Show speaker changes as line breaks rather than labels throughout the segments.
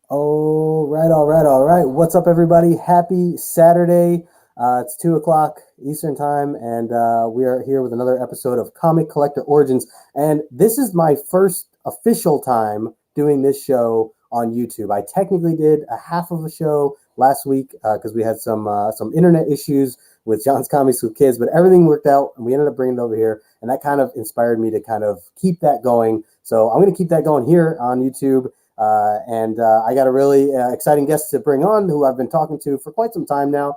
All right, all right, all right. What's up, everybody? Happy Saturday. It's 2 o'clock Eastern Time, and we are here with another episode of Comic Collector Origins. And this is my first official time doing this show on YouTube. I technically did a half of a show last week because we had some internet issues with John's Comics with Kids, but everything worked out, and we ended up bringing it over here, and that kind of inspired me to kind of keep that going. So I'm going to keep that going here on YouTube. And I got a really exciting guest to bring on who I've been talking to for quite some time now.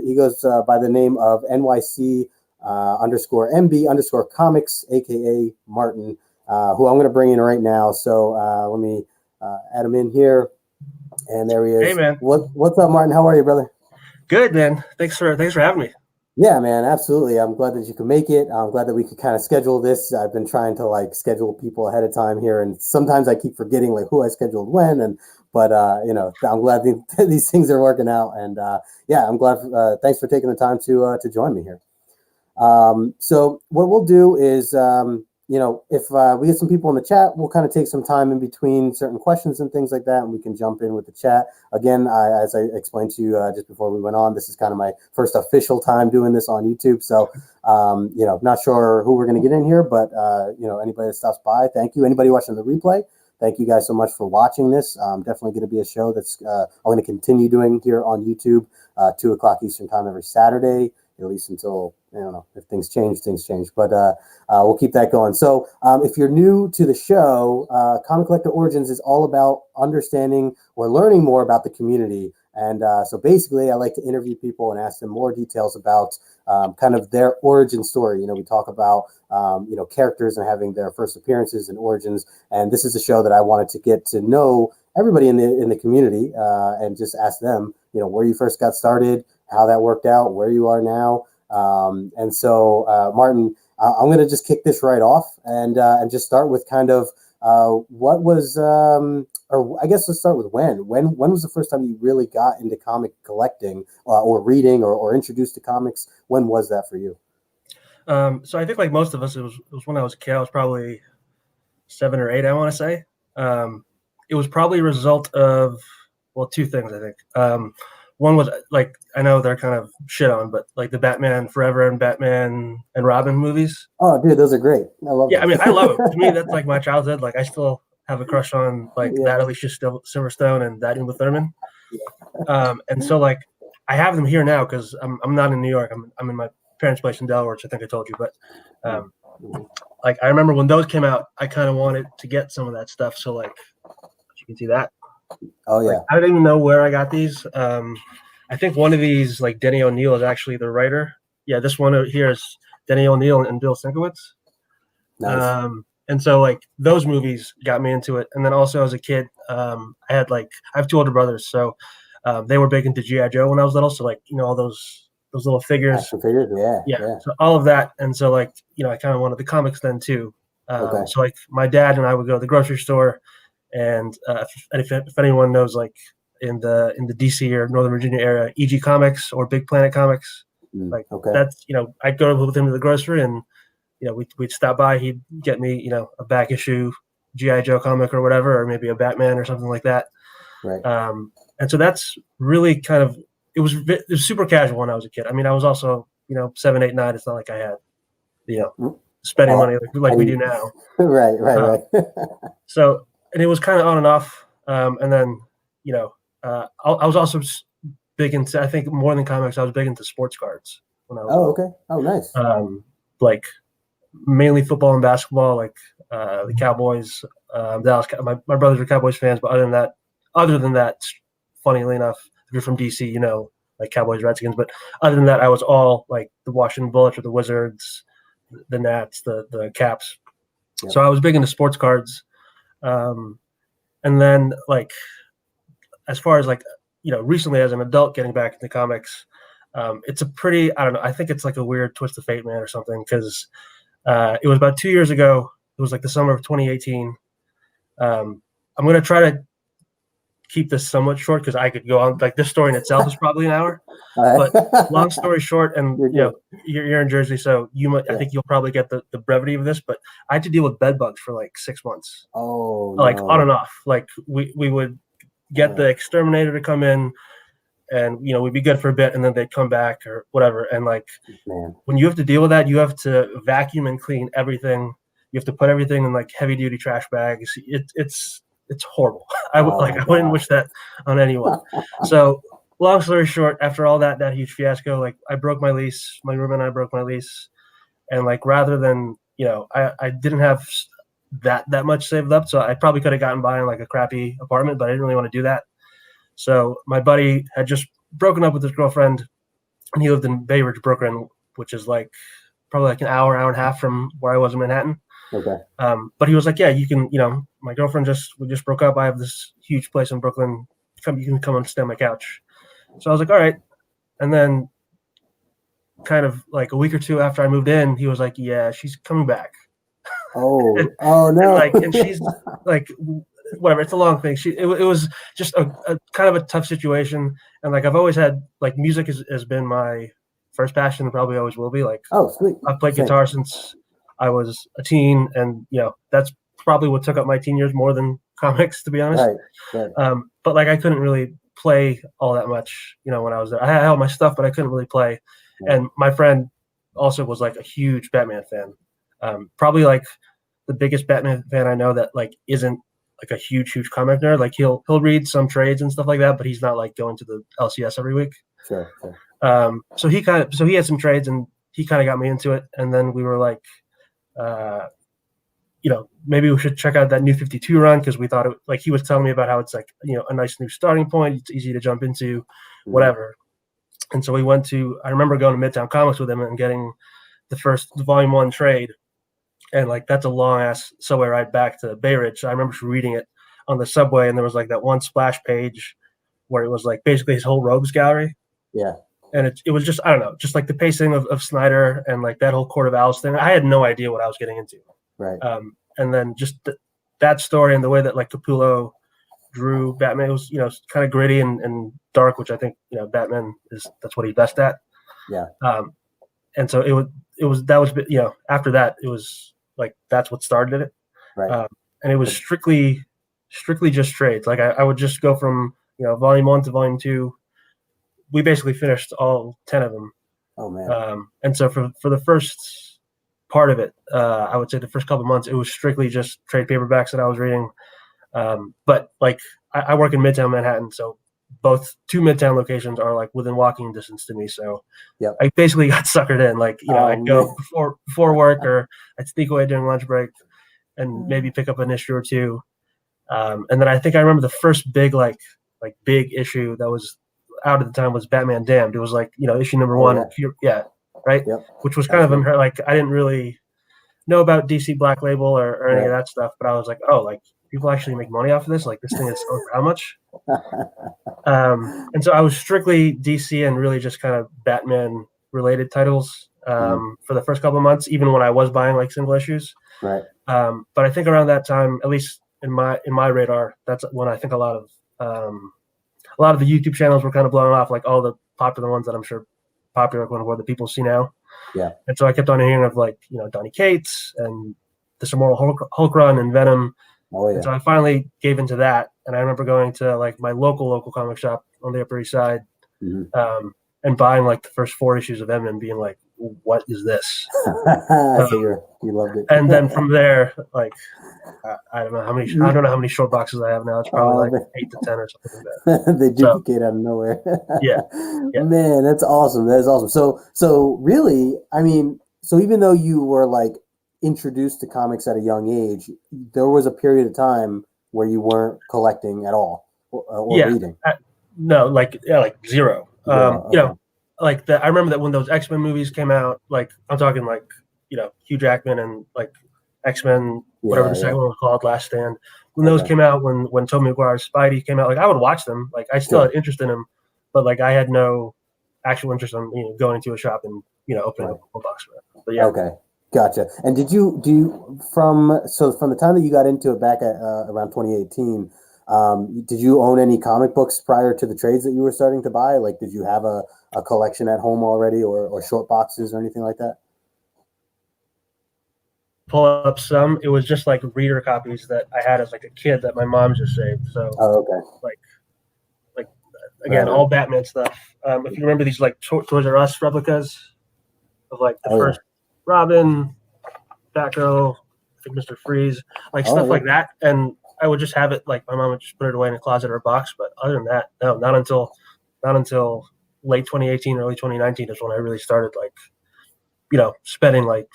He goes by the name of NYC underscore MB underscore comics, aka Martin, who I'm going to bring in right now. So let me add him in here. And there he is.
Hey, man.
What's up, Martin? How are you, brother?
Good, man. Thanks for having me.
Yeah, man, absolutely. I'm glad that you could make it. I'm glad that we could kind of schedule this. I've been trying to schedule people ahead of time here, and sometimes I keep forgetting who I scheduled when. But I'm glad these things are working out. And yeah, I'm glad. Thanks for taking the time to join me here. So what we'll do is, if we get some people in the chat, we'll kind of take some time in between certain questions and things like that, and we can jump in with the chat. Again, as I explained to you just before we went on, this is kind of my first official time doing this on YouTube. So, not sure who we're going to get in here, but, anybody that stops by, thank you. Anybody watching the replay, thank you guys so much for watching this. Definitely going to be a show that's I'm going to continue doing here on YouTube, 2 o'clock Eastern time every Saturday, at least until, I don't know, if things change. But we'll keep that going. So if you're new to the show, Comic Collector Origins is all about understanding or learning more about the community. And so basically, I like to interview people and ask them more details about kind of their origin story. We talk about, characters and having their first appearances and origins. And this is a show that I wanted to get to know everybody in the community and just ask them, where you first got started, how that worked out, where you are now. And so, Martin, I'm going to just kick this right off and just start with kind of what was, or I guess let's start with when was the first time you really got into comic collecting or reading or introduced to comics? When was that for you?
So I think like most of us, it was when I was a kid. I was probably 7 or 8, I want to say. It was probably a result of, two things, I think. One was I know they're kind of shit on, but the Batman Forever and Batman and Robin movies.
Oh, dude, those are great. I love them.
I mean, I love them. To me, that's my childhood. I still have a crush on that Alicia Silverstone and that Uma Thurman. And so I have them here now because I'm not in New York. I'm in my parents' place in Delaware, which I think I told you. But I remember when those came out, I kind of wanted to get some of that stuff. So you can see that.
Oh yeah.
I don't even know where I got these. I think one of these, Denny O'Neil, is actually the writer. Yeah, this one here is Denny O'Neil and Bill Sienkiewicz.
Nice.
And so those movies got me into it. And then also as a kid, I have 2 older brothers, so they were big into G.I. Joe when I was little. So all those little figures.
Action figures, yeah.
So all of that, and so I kind of wanted the comics then too.
Okay.
So my dad and I would go to the grocery store. And if anyone knows, in the DC or Northern Virginia area, EG Comics or Big Planet Comics,
okay.
That's I'd go with him to the grocery, and we'd stop by. He'd get me a back issue GI Joe comic or whatever, or maybe a Batman or something like that.
Right.
And so that's really kind of it was super casual when I was a kid. I mean, I was also 7, 8, 9. It's not like I had spending money like we do now.
Right.
So. And it was kind of on and off. And then, I was also big into, I think more than comics, I was big into sports cards when I was.
Oh, okay. Oh,
nice. Mainly football and basketball, the Cowboys, Dallas. My brothers are Cowboys fans, but other than that, funnily enough, if you're from DC, Cowboys, Redskins. But other than that, I was all the Washington Bullets or the Wizards, the Nats, the Caps. Yep. So I was big into sports cards. And then as far as recently as an adult getting back into comics, it's a pretty, I don't know, I think it's a weird twist of fate, man, or something. Cause, it was about 2 years ago. It was the summer of 2018. I'm going to try to keep this somewhat short because I could go on this story in itself is probably an hour, but long story short, and you're in Jersey, so I think you'll probably get the brevity of this, but I had to deal with bed bugs for 6 months.
Oh,
on and off. We would get the exterminator to come in, and we'd be good for a bit, and then they'd come back or whatever. And like,
Man.
when you have to deal with that, you have to vacuum and clean everything. You have to put everything in like heavy duty trash bags. It's horrible. I wouldn't wish that on anyone. So long story short, after all that huge fiasco, like I broke my lease. My roommate and I broke my lease, and like rather than I didn't have that much saved up, so I probably could have gotten by in like a crappy apartment, but I didn't really want to do that. So my buddy had just broken up with his girlfriend, and he lived in Bay Ridge, Brooklyn, which is like probably like an hour and a half from where I was in Manhattan.
Okay.
But he was like, yeah, you can, my girlfriend we just broke up. I have this huge place in Brooklyn. You can come and stay on my couch. So I was like, all right. And then kind of like a week or two after I moved in, he was like, yeah, she's coming back.
Oh no.
and she's like, whatever. It's a long thing. It was just a kind of a tough situation. And like, I've always had like music has been my first passion and probably always will be. Like,
oh, sweet.
I've played guitar since I was a teen, and that's probably what took up my teen years more than comics, to be honest.
Right.
But like, I couldn't really play all that much, when I was there. I had all my stuff, but I couldn't really play. Yeah. And my friend also was like a huge Batman fan. Probably like the biggest Batman fan I know that like isn't like a huge comic nerd. Like he'll read some trades and stuff like that, but he's not like going to the LCS every week.
Sure.
So he had some trades, and he kind of got me into it. And then we were like, maybe we should check out that New 52 run, because we thought like he was telling me about how it's like a nice new starting point. It's easy to jump into, whatever. And so we went to. I remember going to Midtown Comics with him and getting the volume 1 trade. And like, that's a long ass subway ride back to Bay Ridge. I remember reading it on the subway, and there was like that one splash page where it was like basically his whole rogues gallery.
Yeah.
And it was just, I don't know, just like the pacing of Snyder and like that whole Court of Owls thing. I had no idea what I was getting into.
Right.
And then just that story and the way that like Capullo drew Batman, it was, kind of gritty and dark, which I think, Batman that's what he's best at.
Yeah.
And so that was, after that, it was like, that's what started it.
Right.
And it was strictly just trades. Like I would just go from, volume 1 to volume 2. We basically finished all 10 of them.
Oh man.
And so for the first part of it, I would say the first couple of months, it was strictly just trade paperbacks that I was reading. But like I work in Midtown Manhattan, so both 2 Midtown locations are like within walking distance to me. So
yep.
I basically got suckered in. Like, I'd go before work, or I'd sneak away during lunch break and maybe pick up an issue or two. And then I think I remember the first big big issue that was out at the time was Batman Damned. It was like, issue number 1. Yeah. Right.
Yep.
Which was kind of unheard. Like, I didn't really know about DC Black Label or any of that stuff, but I was like, oh, like people actually make money off of this. Like, this thing is selling for how much? And so I was strictly DC and really just kind of Batman related titles for the first couple of months, even when I was buying like single issues.
Right.
But I think around that time, at least in my radar, that's when I think a lot of the YouTube channels were kind of blowing off, like all the popular ones that I'm sure popular going what the people see now.
Yeah.
And so I kept on hearing of like, Donny Cates and the Immortal Hulk run and Venom.
Oh yeah.
And so I finally gave into that. And I remember going to like my local comic shop on the Upper East Side, and buying like the first 4 issues of Venom and being like, what is this?
So you loved it.
And then from there, like, I don't know how many short boxes I have now. It's probably like 8 to 10 or something like that.
They duplicate out of nowhere.
Yeah.
Man, that's awesome. That is awesome. So really, I mean, so even though you were like introduced to comics at a young age, there was a period of time where you weren't collecting at all or reading.
No, like zero. Like I remember that when those X-Men movies came out, like I'm talking like, Hugh Jackman and like X-Men, whatever the second one was called, Last Stand. When those came out, when Tobey Maguire's Spidey came out, like I would watch them. Like I still had interest in them, but like I had no actual interest in going into a shop and opening up a box for it. But yeah.
Okay. Gotcha. And from the time that you got into it back at around 2018, did you own any comic books prior to the trades that you were starting to buy? Like, did you have a collection at home already, or short boxes or anything like that?
Pull up some. It was just like reader copies that I had as like a kid that my mom just saved. So,
okay.
Like again,
Right.
all Batman stuff. If you remember these like Toys R Us replicas of like the
Oh,
first Robin, Batgirl, I think Mr. Freeze, like
Oh,
stuff
yeah.
like that. And I would just have it like my mom would just put it away in a closet or a box. But other than that, no, not until late 2018, early 2019 is when I really started like, spending like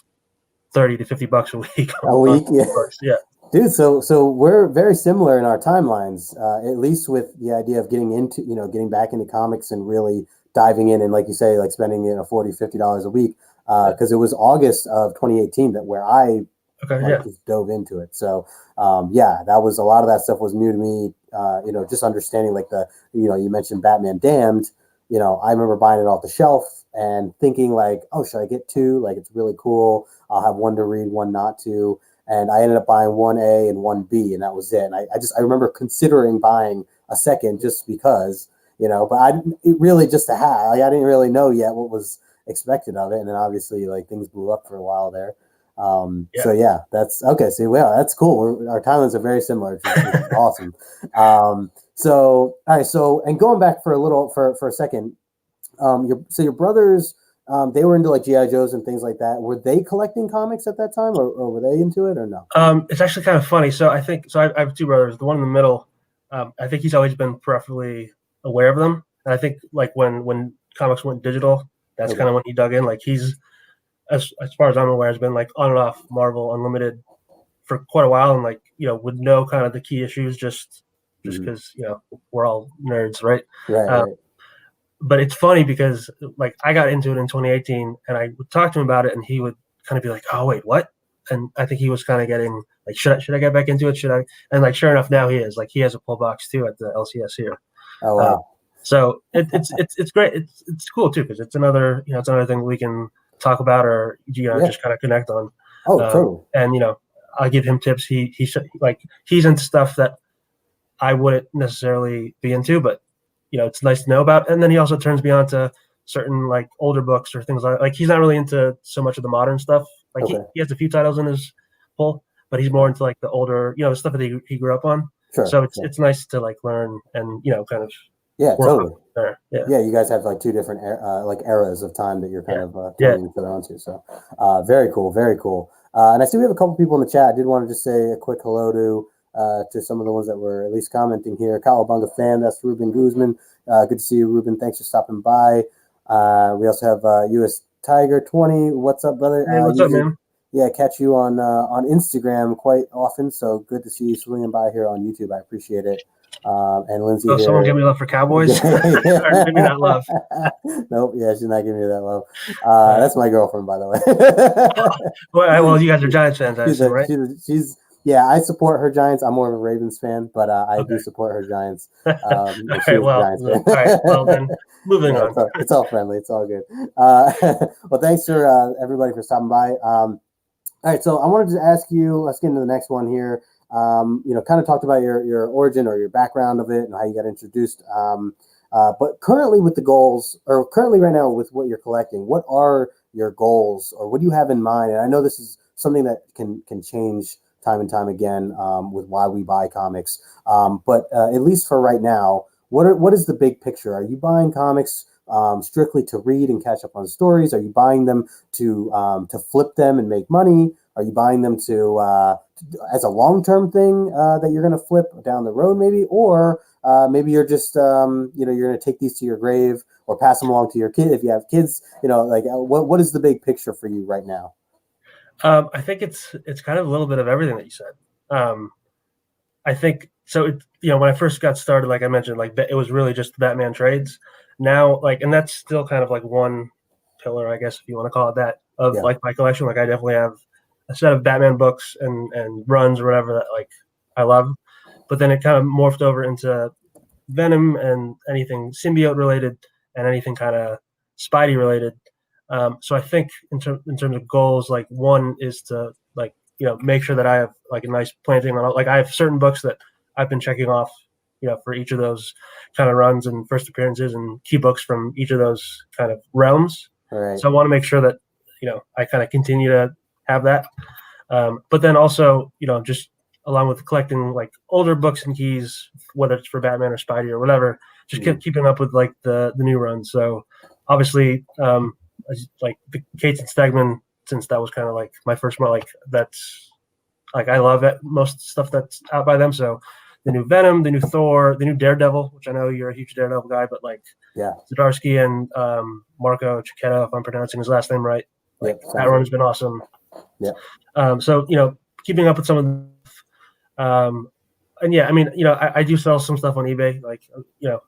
30 to $50 a week
A
on
week, yeah.
books. Yeah.
Dude, so we're very similar in our timelines, at least with the idea of getting back into comics and really diving in and, like you say, like spending $40-$50 a week, because it was August of 2018 that where I
Okay.
like
Yeah.
just dove into it. So yeah, that was a lot of that stuff was new to me. Just understanding like you mentioned Batman Damned. I remember buying it off the shelf and thinking like, oh, should I get two? Like it's really cool. I'll have one to read, one not to. And I ended up buying 1A and 1B, and that was it. And I remember considering buying a second just because, but it really just to have. Like, I didn't really know yet what was expected of it, and then obviously like things blew up for a while there.
Yeah.
So yeah, that's okay. So well, that's cool. Our timelines are very similar, which is awesome. So all right. So and going back for a second, your brothers. They were into like GI Joes and things like that. Were they collecting comics at that time, or were they into it, or no?
It's actually kind of funny. So I think so. I have two brothers. The one in the middle, I think he's always been peripherally aware of them. And I think like when comics went digital, that's
Okay.
kind of when he dug in. Like he's as far as I'm aware, has been like on and off Marvel Unlimited for quite a while, and like would know kind of the key issues just because we're all nerds, right?
Right.
But it's funny because like I got into it in 2018, and I would talk to him about it, and he would kind of be like, "Oh wait, what?" And I think he was kind of getting like, "Should I get back into it? Should I?" And like, sure enough, now he is. Like, he has a pull box too at the LCS here.
Oh wow.
So it's great. It's cool too because it's another thing we can talk about or just kind of connect on.
Oh, totally.
And I give him tips. He's into stuff that I wouldn't necessarily be into, but it's nice to know about. And then he also turns me on to certain like older books or things like he's not really into so much of the modern stuff. Like
Okay.
he has a few titles in his pull, but he's more into like the older, the stuff that he grew up on.
Sure.
So it's nice to like learn and kind of
Yeah,
work
totally.
there.
Yeah, you guys have like two different like eras of time that you're kind of turning each other onto. So very cool, very cool. And I see we have a couple people in the chat. I did want to just say a quick hello to some of the ones that were at least commenting here. Cowabunga fan, that's Ruben Guzman. Good to see you, Ruben. Thanks for stopping by. We also have US Tiger 20. What's up, brother?
Hey, what's up, man?
Yeah, catch you on Instagram quite often. So good to see you swinging by here on YouTube. I appreciate it. And Lindsay here.
Someone give me love for Cowboys? Or maybe not love.
Nope. Yeah, she's not giving me that love. That's my girlfriend, by the way.
Well, you guys are Giants fans, I assume, right?
Yeah, I support her Giants. I'm more of a Ravens fan, but I do support her Giants.
All right, well, then moving on.
It's all friendly. It's all good. Well, thanks for everybody for stopping by. All right, so I wanted to ask you. Let's get into the next one here. Kind of talked about your origin or your background of it and how you got introduced. But currently with the goals, or currently right now with what you're collecting, what are your goals or what do you have in mind? And I know this is something that can change time and time again with why we buy comics. But at least for right now, what is the big picture? Are you buying comics strictly to read and catch up on stories? Are you buying them to flip them and make money? Are you buying them to as a long-term thing that you're going to flip down the road maybe? Or maybe you're just, you're going to take these to your grave or pass them along to your kid if you have kids, what is the big picture for you right now?
I think it's kind of a little bit of everything that you said. I think so. When I first got started, like I mentioned, like it was really just Batman trades. Now, and that's still kind of like one pillar, I guess, if you want to call it that, of like my collection. Like I definitely have a set of Batman books and runs or whatever that like I love. But then it kind of morphed over into Venom and anything symbiote related and anything kind of Spidey related. So I think in terms of goals, like one is to make sure that I have like a nice planting on. Like I have certain books that I've been checking off, for each of those kind of runs and first appearances and key books from each of those kind of realms.
Right.
So I want to make sure that I kind of continue to have that. But then also just along with collecting like older books and keys, whether it's for Batman or Spidey or whatever, just keeping up with like the new runs. So obviously, like the Cates and Stegman, since that was kind of like my first one, like that's like I love it, most stuff that's out by them. So the new Venom, the new Thor, the new Daredevil, which I know you're a huge Daredevil guy, but like Zdarsky and Marco Cicchetto, if I'm pronouncing his last name right, like that run has been awesome. So keeping up with some of them, and yeah, I mean, I do sell some stuff on eBay. Like,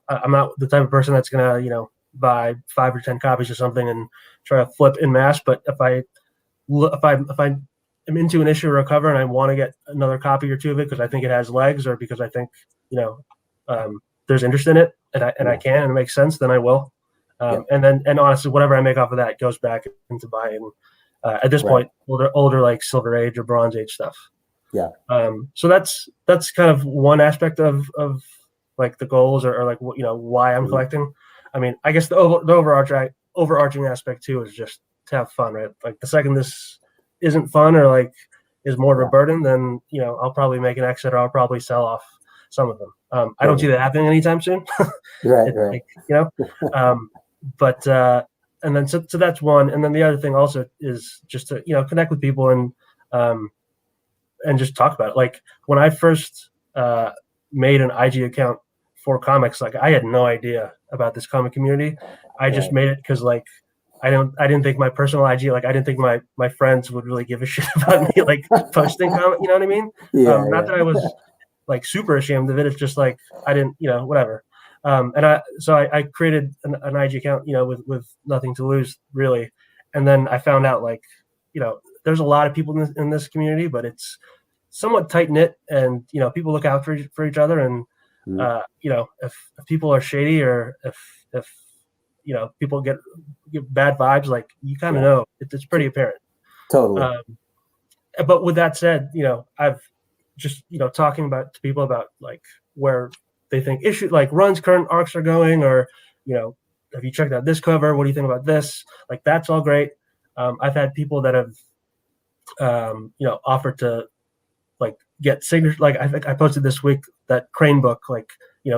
I'm not the type of person that's gonna, buy 5 or 10 copies of something and try to flip in mass. But if I am into an issue or a cover and I want to get another copy or two of it because I think it has legs or because I think, there's interest in it and I can and it makes sense, then I will. And honestly, whatever I make off of that goes back into buying. At this point, older like Silver Age or Bronze Age stuff. So that's kind of one aspect of like the goals or like why I'm collecting. I mean, I guess the overarching aspect too is just to have fun, right? Like the second this isn't fun or like is more of a burden, then I'll probably make an exit or I'll probably sell off some of them. I don't see that happening anytime soon.
Right.
But and then so that's one, and then the other thing also is just to connect with people and just talk about it. Like when I first made an IG account for comics, like I had no idea about this comic community. I just made it because like I didn't think my personal IG, like I didn't think my friends would really give a shit about me like posting comic. You know what I mean? Not that I was like super ashamed of it. It's just like I didn't, whatever. And I created an IG account, with nothing to lose really. And then I found out like, there's a lot of people in this community, but it's somewhat tight knit, and people look out for each other. And if people are shady or if people get bad vibes, like you kind of know it's pretty apparent.
Totally.
But with that said, I've just talking to people about like where they think runs current arcs are going, or have you checked out this cover? What do you think about this? Like that's all great. I've had people that have offered to like get signature. Like I think I posted this week that Crane book. Like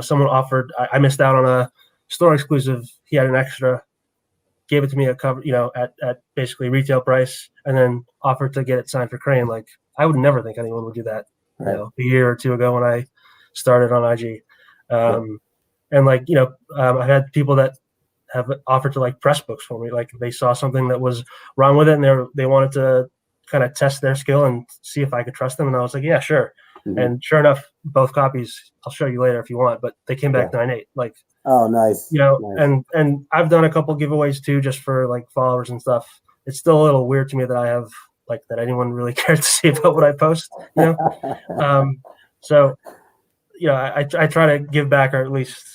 someone offered. I missed out on a store exclusive. He had an extra, gave it to me a cover, at basically retail price, and then offered to get it signed for Crane. Like I would never think anyone would do that. A year or two ago when I started on IG. And like, I've had people that have offered to like press books for me. Like they saw something that was wrong with it and they wanted to kind of test their skill and see if I could trust them. And I was like, yeah, sure. Mm-hmm. And sure enough, both copies, I'll show you later if you want, but they came back 9.8. Like,
oh, nice.
Nice. And I've done a couple giveaways too, just for like followers and stuff. It's still a little weird to me that I have like that anyone really cares to see about what I post, So, I try to give back, or at least,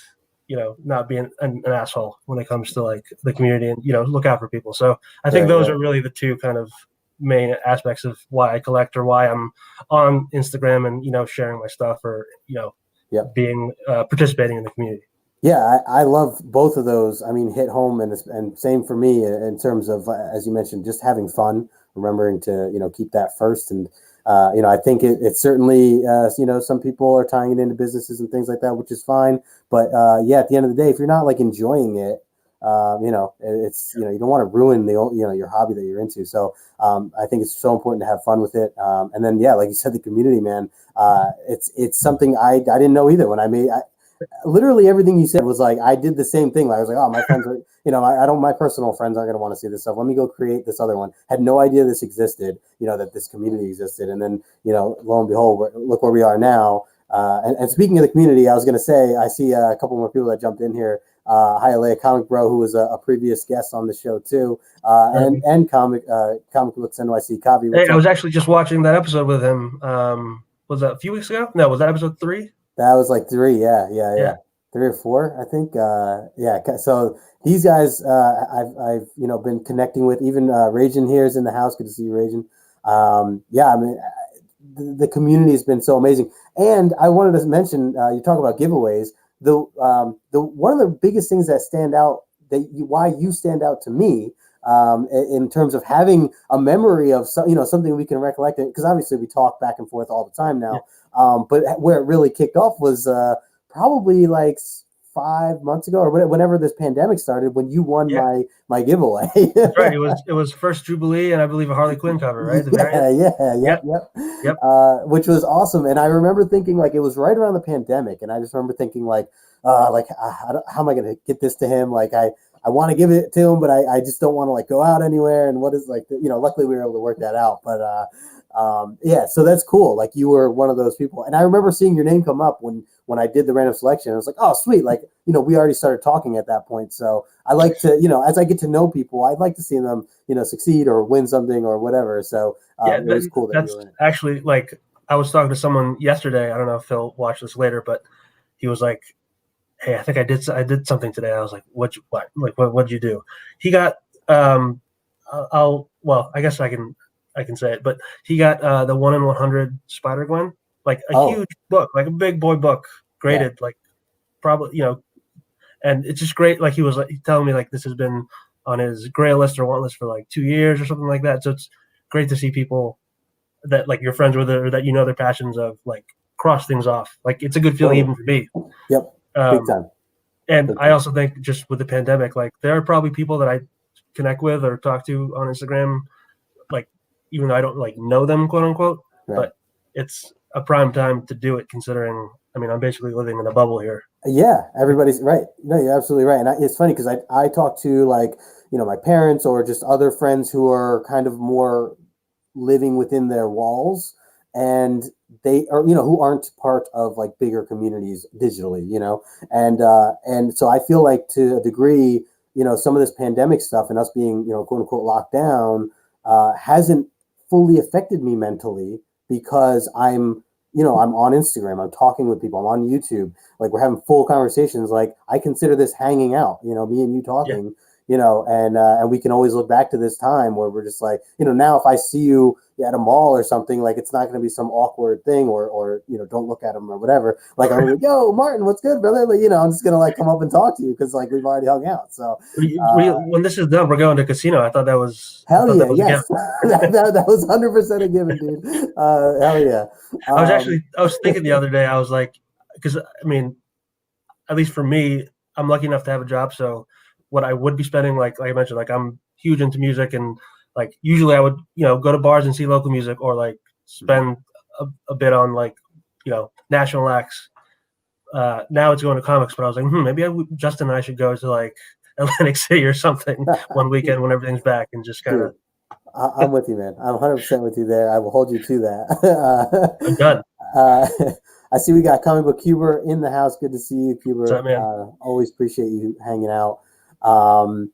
not be an asshole when it comes to like the community and, look out for people. So I think those are really the two kind of main aspects of why I collect, or why I'm on Instagram and, sharing my stuff, or, being participating in the community.
Yeah, I love both of those. I mean, hit home, and same for me in terms of, as you mentioned, just having fun, remembering to, keep that first. And, I think it's certainly, some people are tying it into businesses and things like that, which is fine. But at the end of the day, if you're not like enjoying it, it's, you don't want to ruin your hobby that you're into. So I think it's so important to have fun with it. And then, like you said, the community, man, it's something I didn't know either when I made, literally everything you said was like, I did the same thing. Like, I was like, oh, my friends are, my personal friends aren't going to want to see this stuff. Let me go create this other one. Had no idea this existed, that this community existed. And then, lo and behold, look where we are now. And speaking of the community, I was going to say, I see a couple more people that jumped in here. Hialeah Comic Bro, who was a previous guest on the show too. And Comic Books NYC Kavi.
Hey, I was actually just watching that episode with him. Was that a few weeks ago? No, was that episode 3?
That was like 3, yeah. 3 or 4, I think. So these guys, I've been connecting with. Even Ragin here is in the house. Good to see you, Ragin. I mean, the community has been so amazing. And I wanted to mention, you talk about giveaways. The one of the biggest things that stand out, why you stand out to me, in terms of having a memory of something we can recollect. Because obviously we talk back and forth all the time now. But where it really kicked off was probably like 5 months ago, or whenever this pandemic started, when you won my giveaway.
That's right. It was first Jubilee and I believe a Harley Quinn cover, right?
Yep. Which was awesome. And I remember thinking like it was right around the pandemic, and I just remember thinking how am I going to get this to him? Like I want to give it to him, but I just don't want to like go out anywhere. And what is luckily we were able to work that out. But so that's cool. Like you were one of those people. And I remember seeing your name come up when I did the random selection. I was like, oh, sweet. Like, we already started talking at that point. So I like to, as I get to know people, I'd like to see them, succeed or win something or whatever. So it was cool that you were in it.
Actually, like I was talking to someone yesterday. I don't know if he'll watch this later, but he was like, hey, I think I did something today. I was like, what'd you do? He got, I guess I can say it, but he got the 1 in 100 Spider-Gwen, like a huge book, like a big boy book, graded, like probably, and it's just great. Like he was telling me like this has been on his Grail list or want list for like 2 years or something like that. So it's great to see people that like you're friends with or that their passions of like cross things off. Like it's a good feeling even for me.
Yep. Big time.
And
Big time.
I also think just with the pandemic, like there are probably people that I connect with or talk to on Instagram, like even though I don't like know them, quote unquote, but it's a prime time to do it considering, I'm basically living in a bubble here.
Yeah, everybody's right. No, you're absolutely right. And it's funny because I talk to like, my parents or just other friends who are kind of more living within their walls, and they are, who aren't part of like bigger communities digitally, and so I feel like to a degree, some of this pandemic stuff and us being, quote unquote locked down hasn't fully affected me mentally because I'm on Instagram, I'm talking with people, I'm on YouTube, like we're having full conversations. Like I consider this hanging out, me and you talking, and we can always look back to this time where we're just like, now if I see you at a mall or something, like it's not going to be some awkward thing or don't look at them or whatever. Like I'm like, yo, Martin, what's good, brother? Like, I'm just going to like come up and talk to you because like we've already hung out. So
when this is done, we're going to casino. I thought that was
yes. that was 100% a given, dude. Hell yeah.
I was thinking the other day, I was like, because at least for me, I'm lucky enough to have a job. So what I would be spending, like I mentioned, like I'm huge into music, and like usually I would, go to bars and see local music or like spend a bit on like, national acts. Now it's going to comics, but I was like, maybe Justin and I should go to like Atlantic City or something one weekend when everything's back and just kind of.
I'm with you, man. I'm 100% with you there. I will hold you to that.
I'm done.
I see we got Comic Book Cuber in the house. Good to see you, Cuber.
What's up, man?
Always appreciate you hanging out. All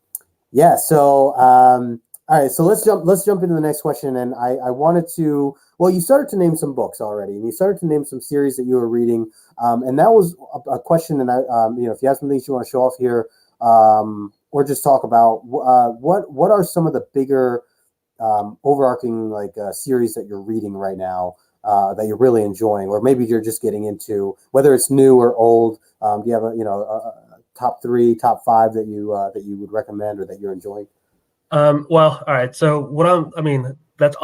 right, so let's jump into the next question. And I wanted to, well, you started to name some books already, and you started to name some series that you were reading. And that was a question. And if you have some things you want to show off here, or just talk about what are some of the bigger overarching like series that you're reading right now that you're really enjoying, or maybe you're just getting into, whether it's new or old. Do you have a top 3, top 5 that you would recommend or that you're enjoying?
Well, all right. So that's,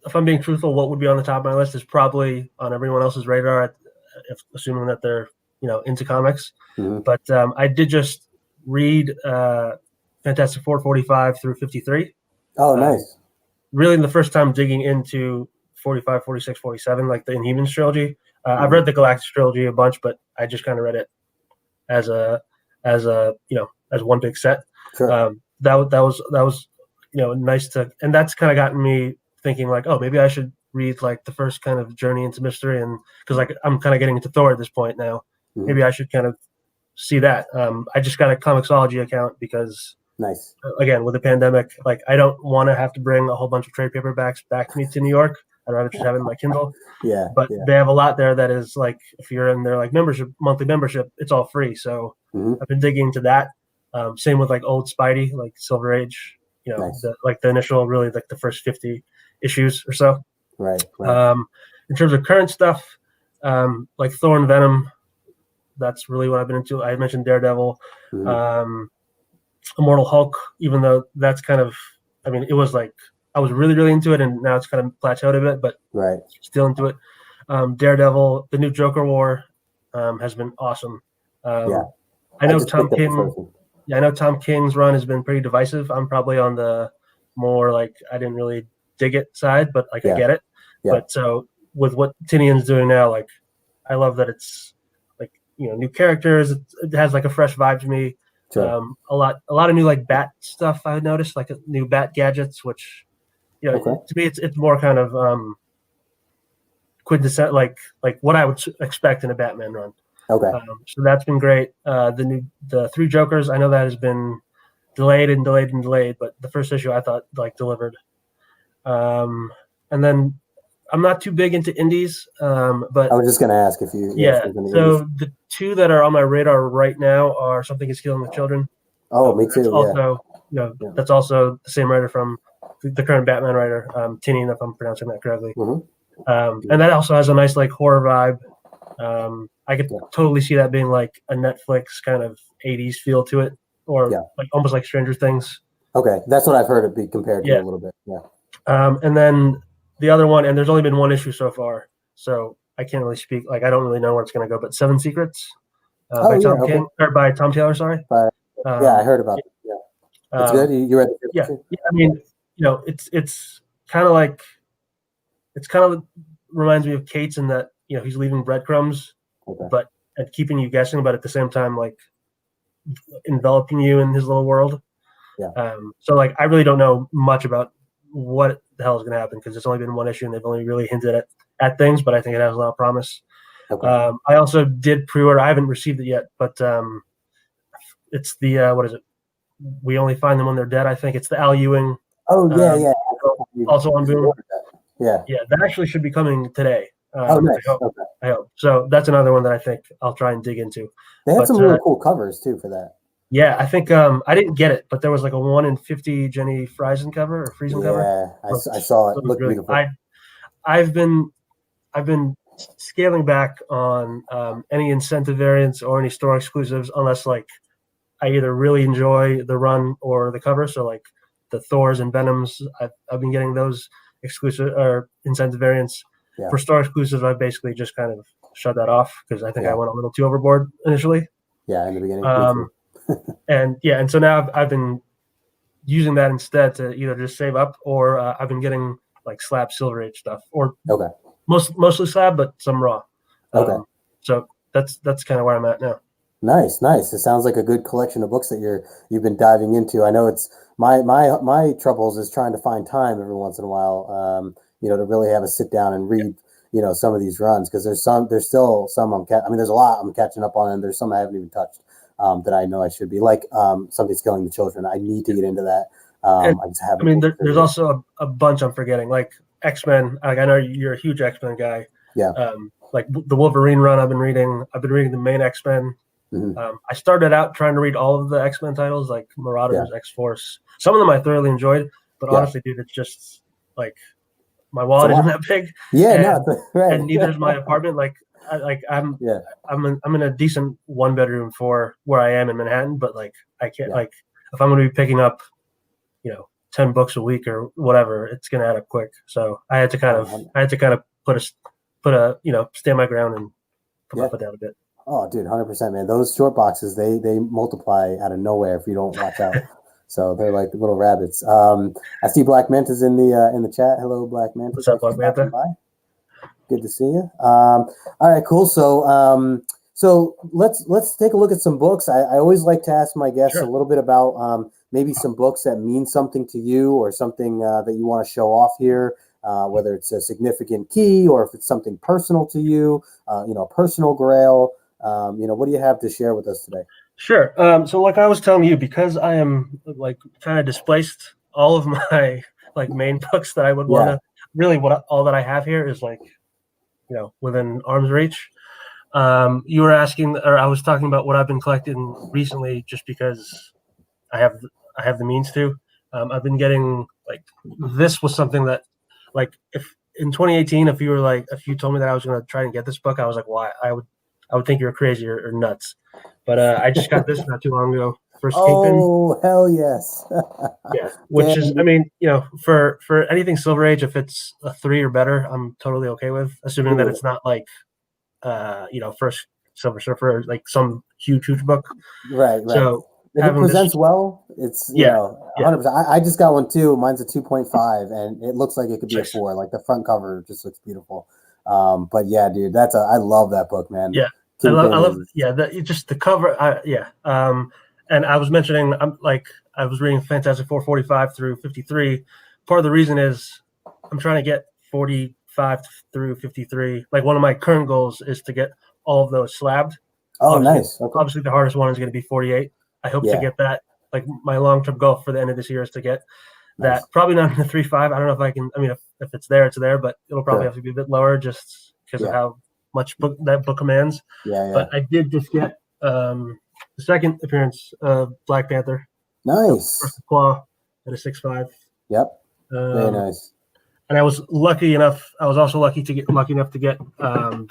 if I'm being truthful, what would be on the top of my list is probably on everyone else's radar, assuming that they're, into comics.
Mm-hmm.
But I did just read Fantastic Four 45 through 53.
Oh, nice.
Really the first time digging into 45, 46, 47, like the Inhumans trilogy. I've read the Galactus trilogy a bunch, but I just kind of read it as one big set.
Sure.
That was nice to, and that's kind of gotten me thinking like, oh, maybe I should read like the first kind of journey into mystery, and because like I'm kind of getting into Thor at this point now. Mm-hmm. Maybe I should kind of see that. I just got a Comixology account because
nice.
Again, with the pandemic, like I don't want to have to bring a whole bunch of trade paperbacks back to me to New York. I'd rather just have it in my Kindle.
Yeah.
But they have a lot there that is like, if you're in their like monthly membership, it's all free. So I've been digging into that. Same with like old Spidey, like Silver Age,
nice.
the initial, really like the first 50 issues or so.
Right.
In terms of current stuff, like Thor and Venom, that's really what I've been into. I mentioned Daredevil. Immortal Hulk, even though that's kind of, I mean, it was like I was really, really into it, and now it's kind of plateaued a bit, but
Right.
still into it. Daredevil, the new Joker War has been awesome.
Yeah.
I know
just
Tom
picked up the
King.
first one.
Yeah, I know Tom King's run has been pretty divisive. I'm probably on the more like I didn't really dig it side, but like I
Yeah.
get it.
Yeah.
But so with what Tinian's doing now, like I love that it's like new characters. It has like a fresh vibe to me.
Sure.
A lot of new like bat stuff I noticed, like new bat gadgets, which
Okay.
to me it's more kind of quintessential like what I would expect in a Batman run.
Okay.
So that's been great. The Three Jokers, I know that has been delayed, but the first issue I thought like delivered. And then I'm not too big into indies, but
I was just going to ask if you.
yeah.
If there's any
So
indies.
the two that are on my radar right now are Something Is Killing the Children.
Oh, me too.
That's also,
Yeah.
that's also the same writer from the current Batman writer, Tinian, if I'm pronouncing that correctly.
Mhm.
And that also has a nice like horror vibe. I could totally see that being like a Netflix kind of 80s feel to it, or like almost like Stranger Things.
Okay, that's what I've heard it be compared to a little bit. Yeah.
And then the other one, and there's only been one issue so far, so I can't really speak. Like I don't really know where it's going to go. But Seven Secrets by Tom King or by Tom Taylor. Sorry.
Yeah, I heard about it. Yeah, it's good. You read it?
Yeah. I mean, it's kind of like reminds me of Kate's in that he's leaving breadcrumbs, but and keeping you guessing, but at the same time like enveloping you in his little world.
Yeah.
So like I really don't know much about what the hell is going to happen because it's only been one issue and they've only really hinted at things, but I think it has a lot of promise.
Okay.
I also did pre-order. I haven't received it yet, but it's the what is it? We Only Find Them When They're Dead. I think it's the Al Ewing.
Oh yeah.
Also on Boom.
Yeah.
Yeah, that actually should be coming today.
Nice.
I hope. So that's another one that I think I'll try and dig into.
They had some really cool covers too for that.
Yeah, I think I didn't get it, but there was like a 1 in 50 Jenny Friesen cover or Friesen cover.
Yeah, I saw it. It looked beautiful.
I've been scaling back on any incentive variants or any store exclusives unless like I either really enjoy the run or the cover. So like the Thors and Venoms, I've been getting those exclusive or incentive variants. Yeah. For store exclusives, I've basically just kind of shut that off because I think I went a little too overboard initially.
Yeah, in the beginning.
And so now I've been using that instead to either just save up or I've been getting like slab Silver Age stuff or mostly slab, but some raw. So that's kind of where I'm at now.
Nice. It sounds like a good collection of books that you've been diving into. I know it's my troubles is trying to find time every once in a while, to really have a sit down and read, some of these runs because there's still some there's a lot I'm catching up on and there's some I haven't even touched that I know I should be like Something's Killing the Children. I need to get into that. I just haven't.
There's also a bunch I'm forgetting like X-Men. Like I know you're a huge X-Men guy.
Yeah.
Like the Wolverine run I've been reading the main X-Men.
Mm-hmm.
I started out trying to read all of the X-Men titles, like Marauders, X-Force. Some of them I thoroughly enjoed, but honestly, dude, it's just like my wallet isn't that big.
Yeah,
and neither is my apartment. Like I'm in a decent 1-bedroom for where I am in Manhattan, but like I can't like if I'm going to be picking up, 10 books a week or whatever, it's going to add up quick. So I had to kind of put a stand my ground and put my foot down a bit.
Oh, dude, 100%, man. Those short boxes, they multiply out of nowhere if you don't watch out. So they're like little rabbits. I see Black Manta's in the chat. Hello, Black Manta.
What's up, Black Manta?
Good to see you. All right, cool. So let's take a look at some books. I always like to ask my guests a little bit about maybe some books that mean something to you or something that you want to show off here. Whether it's a significant key or if it's something personal to you, a personal grail. What do you have to share with us today?
Sure. So like I was telling you, because I am like kind of displaced all of my like main books that I would want to really all that I have here is like, within arm's reach. You were asking, or I was talking about what I've been collecting recently, just because I have the means to. I've been getting like, this was something that like if in 2018, if you told me that I was going to try and get this book, I was like, why? I would think you're crazy or nuts. But I just got this not too long ago. first Kingpin.
Oh, hell yes.
Yeah, which is,
Damn.
I mean, for anything Silver Age, if it's a 3 or better, I'm totally okay with, assuming that
Dude.
it's not like, first Silver Surfer, like some huge book.
Right.
So
If it
having this,
presents well, it's,
yeah,
100%. I just got one too. Mine's a 2.5 and it looks like it could be a
nice.
4. Like the front cover just looks beautiful. But yeah, dude, I love that book, man.
Yeah,
Kingpin
I love,
is-
yeah, just the cover, and I was mentioning, I was reading Fantastic Four 45 through 53. Part of the reason is I'm trying to get 45 through 53. Like one of my current goals is to get all of those slabbed.
Oh,
Obviously,
nice. Okay.
obviously the hardest one is going to be 48. I hope to
Yeah.
get that. Like my long-term goal for the end of this year is to get
Nice.
that. Probably not in the 3.5. I don't know if I can. I mean, if it's there, it's there. But it'll probably
Sure.
have to be a bit lower just because of
Yeah.
how much that book commands.
Yeah.
But I did just get the second appearance of Black Panther,
Nice.
First Claw, at a 6.5.
Yep. Very nice.
And I was lucky enough. I was also lucky enough to get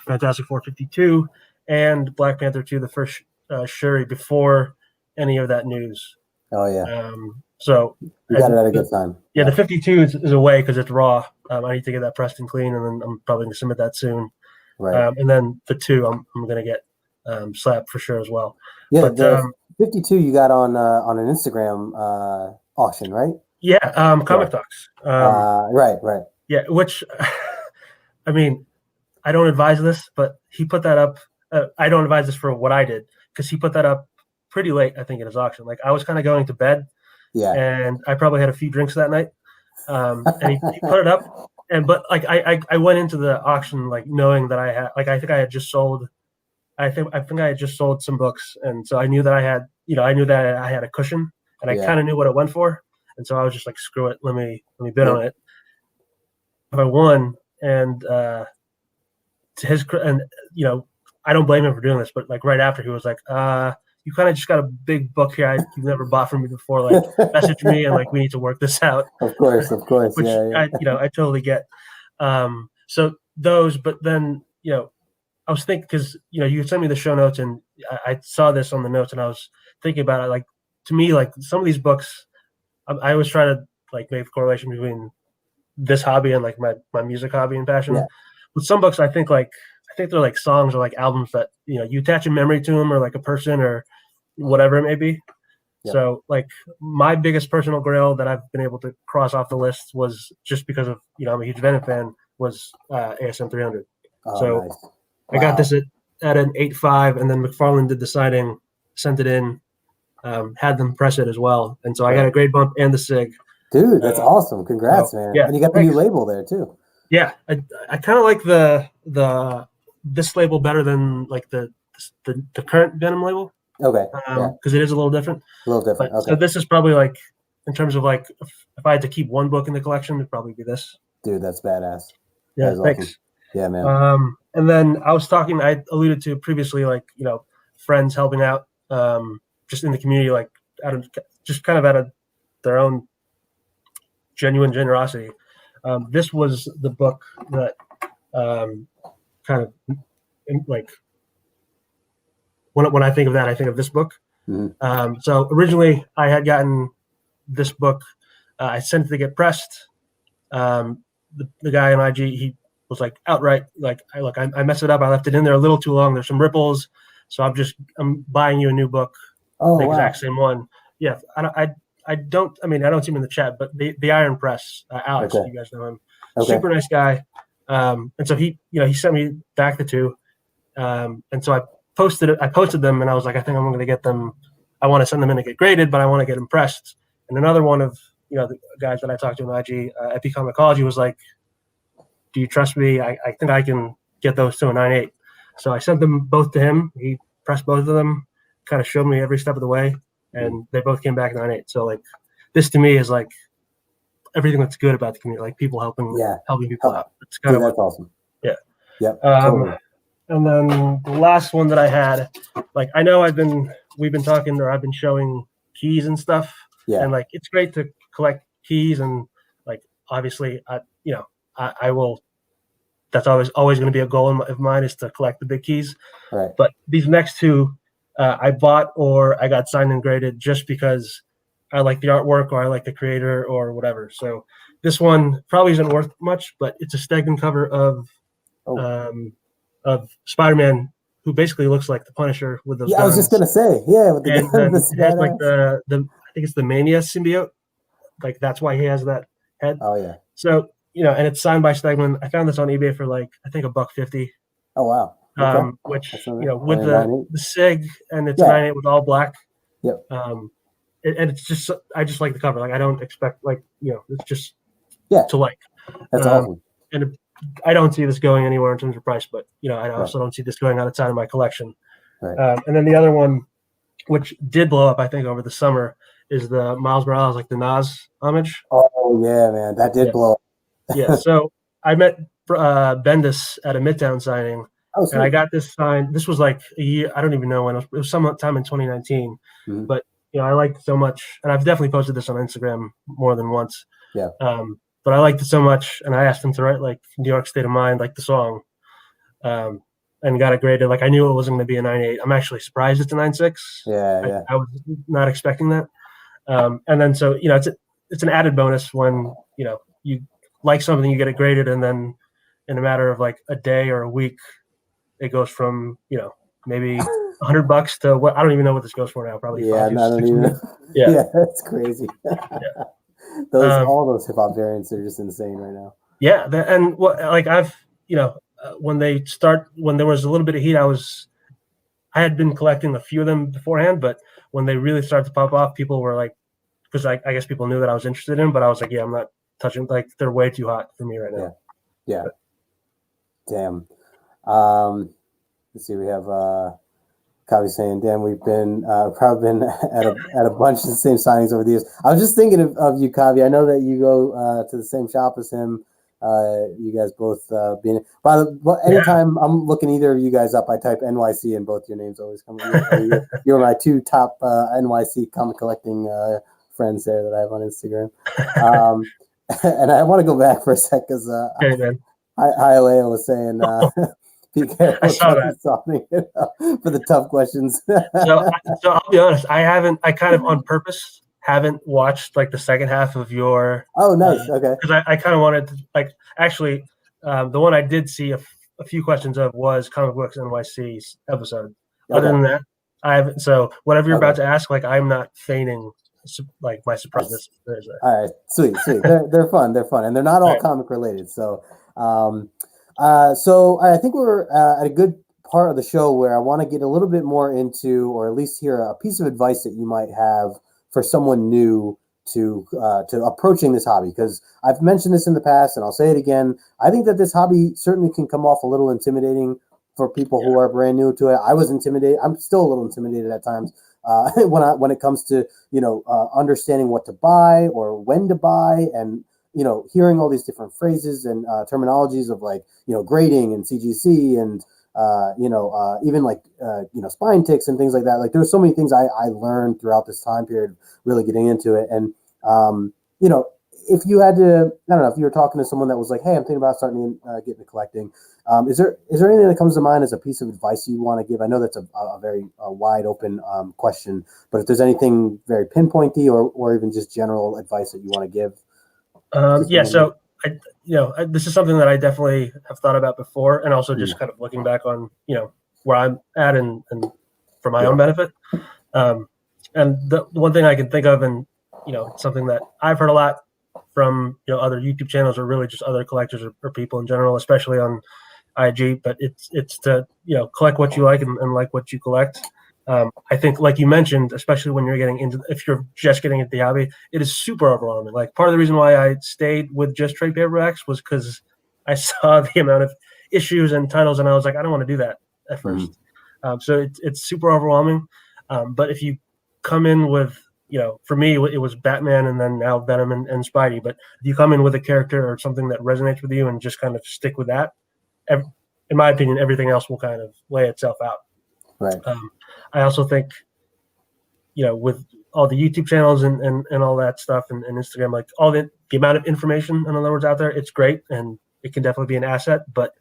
Fantastic Four 52 and Black Panther 2, the first Shuri, before any of that news.
Oh yeah.
So
You got it at a good time.
yeah, the 52 is away because it's raw. I need to get that pressed and clean, and then I'm probably going to submit that soon.
Right.
And then the 2, I'm going to get slapped for sure as well.
Yeah.
But
The 52 you got on an Instagram auction, right?
yeah, Comic Talks.
Right.
Yeah, which, I mean, I don't advise this, but he put that up. I don't advise this for what I did because he put that up pretty late, I think, in his auction. Like I was kind of going to bed,
Yeah.
and I probably had a few drinks that night. And he put it up, but like I went into the auction like knowing that I had, like, I think I had just sold. I think I had just sold some books, and so I knew that I had, I knew that I had a cushion, and I
Yeah.
kind of knew what it went for, and so I was just like, screw it, let me bid
Yeah.
on it. If I won, and to his, and I don't blame him for doing this, but like right after he was like, you kind of just got a big book here you've never bought from me before, like message me and like we need to work this out.
Of course.
Which
Yeah.
I totally get. So those, but then I was thinking, because you sent me the show notes and I saw this on the notes and I was thinking about it. Like to me, like some of these books, I always try to like make a correlation between this hobby and like my music hobby and passion.
Yeah.
With some books, I think they're like songs or like albums that you attach a memory to them, or like a person or whatever it may be.
Yeah.
So like my biggest personal grail that I've been able to cross off the list was just because of I'm a huge Venom fan, was ASM 300.
Oh,
So
nice.
I got this at an 8.5, and then McFarlane did the signing, sent it in, had them press it as well, and so I got a grade bump and the SIG.
Dude, that's awesome. Congrats, man.
Yeah,
And you got the new label there too.
Yeah, I kind of like this label better than like the current Venom label.
Okay.
Because it is a little different.
A little different.
But,
Okay.
So this is probably like, in terms of like, if I had to keep one book in the collection, it'd probably be this.
Dude, that's badass.
Yeah,
That is
thanks.
awesome. Yeah, man.
And then I alluded to previously, like, friends helping out, just in the community, like just kind of out of their own genuine generosity. This was the book that kind of like when I think of that, I think of this book.
Mm-hmm.
So originally I had gotten this book. I sent it to get pressed. The guy in IG, he was like outright like, I messed it up. I left it in there a little too long. There's some ripples. So I'm buying you a new book.
Oh,
the
wow.
exact same one. Yeah. I don't see him in the chat, but the Iron Press, Alex,
Okay.
you guys know him.
Okay.
Super nice guy. And so he sent me back the 2. And so I posted them, and I was like, I think I'm going to get them. I want to send them in to get graded, but I want to get them pressed. And another one of, the guys that I talked to on IG, Epicomicology, was like, do you trust me? I think I can get those to a 9.8. So I sent them both to him. He pressed both of them, kind of showed me every step of the way, and they both came back 9.8. So like, this to me is like everything that's good about the community, like people helping people out. It's kind
Dude,
of
that's awesome.
Yeah.
Yep. Totally.
And then the last one that I had, like, I know we've been talking, or I've been showing keys and stuff.
Yeah.
And like, it's great to collect keys, and like, obviously I will, that's always going to be a goal of mine, is to collect the big keys.
Right.
But these next 2, I bought or I got signed and graded just because I like the artwork or I like the creator or whatever. So this one probably isn't worth much, but it's a Stegman cover of Spider-Man, who basically looks like the Punisher with those
Yeah,
guns.
I was just gonna say, yeah, with the
And
gun,
then
the
it has like
badass.
I think it's the Mania symbiote. Like that's why he has that head.
Oh yeah.
So and it's signed by Stegman. I found this on eBay for like I think $1.50.
Oh wow. Okay.
Which
That's not
with
bad.
the SIG and it's
Yeah.
9.8 with all black.
Yep.
And it's just I just like the cover. Like I don't expect it's just
Yeah.
to like.
That's awesome.
And I don't see this going anywhere in terms of price, but I also don't see this going outside of my collection.
Right.
And then the other one, which did blow up, I think, over the summer, is the Miles Morales, like the Nas homage.
Oh yeah, man, that did blow up.
Yeah. So I met Bendis at a Midtown signing, and I got this signed. This was like a year. I don't even know when it was sometime in 2019.
Mm-hmm.
But I liked it so much, and I've definitely posted this on Instagram more than once.
Yeah.
But I liked it so much, and I asked him to write like New York State of Mind, like the song, and got it graded. Like I knew it wasn't going to be a 9.8. I'm actually surprised it's a 9.6.
Yeah.
I was not expecting that. And then so it's an added bonus when you like something, you get it graded, and then in a matter of like a day or a week, it goes from maybe $100 to what I don't even know what this goes for now. Probably
I don't even. Yeah, that's crazy. All those hip hop variants are just insane right now.
Yeah, and what like I've when there was a little bit of heat, I had been collecting a few of them beforehand, but when they really started to pop off, people were like, because I guess people knew that I was interested in, but I was like, yeah, I'm not touching. Like they're way too hot for me right now.
Yeah. Damn. Let's see. We have Kavi saying, "Damn, we've been probably been at a bunch of the same signings over the years." I was just thinking of you, Kavi. I know that you go to the same shop as him. You guys both being. Anytime I'm looking either of you guys up, I type NYC and both your names always come. You're my two top NYC comic collecting friends there that I have on Instagram. And I want to go back for a sec because Hialeah was saying.
I saw that
for the tough questions.
so I'll be honest, I kind of on purpose haven't watched like the second half of your.
Oh, nice. Okay.
Because I kind of wanted to actually the one I did see a few questions of was Comic Books NYC's episode. Okay. Other than that, I haven't. So whatever you're about to ask, like I'm not feigning like my surprise.
All right, sweet. They're fun. They're fun, and they're not all comic related. So. So I think we're at a good part of the show where I want to get a little bit more into, or at least hear a piece of advice that you might have for someone new to approaching this hobby. Because I've mentioned this in the past, and I'll say it again. I think that this hobby certainly can come off a little intimidating for people who are brand new to it. I was intimidated. I'm still a little intimidated at times when it comes to understanding what to buy or when to buy, and hearing all these different phrases and terminologies of like, grading and CGC and, even like, spine ticks and things like that. Like there's so many things I learned throughout this time period, really getting into it. And, if you had to, I don't know, if you were talking to someone that was like, hey, I'm thinking about starting to get into collecting. Is there anything that comes to mind as a piece of advice you want to give? I know that's a very wide open question, but if there's anything very pinpointy or even just general advice that you want to give.
So this is something that I definitely have thought about before, and also just kind of looking back on where I'm at and for my own benefit. And the one thing I can think of, and something that I've heard a lot from other YouTube channels or really just other collectors or people in general, especially on IG, but it's to collect what you like and like what you collect. I think, like you mentioned, especially when you're if you're just getting into the hobby, it is super overwhelming. Like part of the reason why I stayed with just trade paperbacks was because I saw the amount of issues and titles, and I was like, I don't want to do that at first. So it's super overwhelming. But if you come in with, for me, it was Batman and then now Venom and Spidey. But if you come in with a character or something that resonates with you and just kind of stick with that, in my opinion, everything else will kind of lay itself out.
Right.
I also think, with all the YouTube channels and all that stuff and Instagram, like all the amount of information, in other words, out there, it's great and it can definitely be an asset. But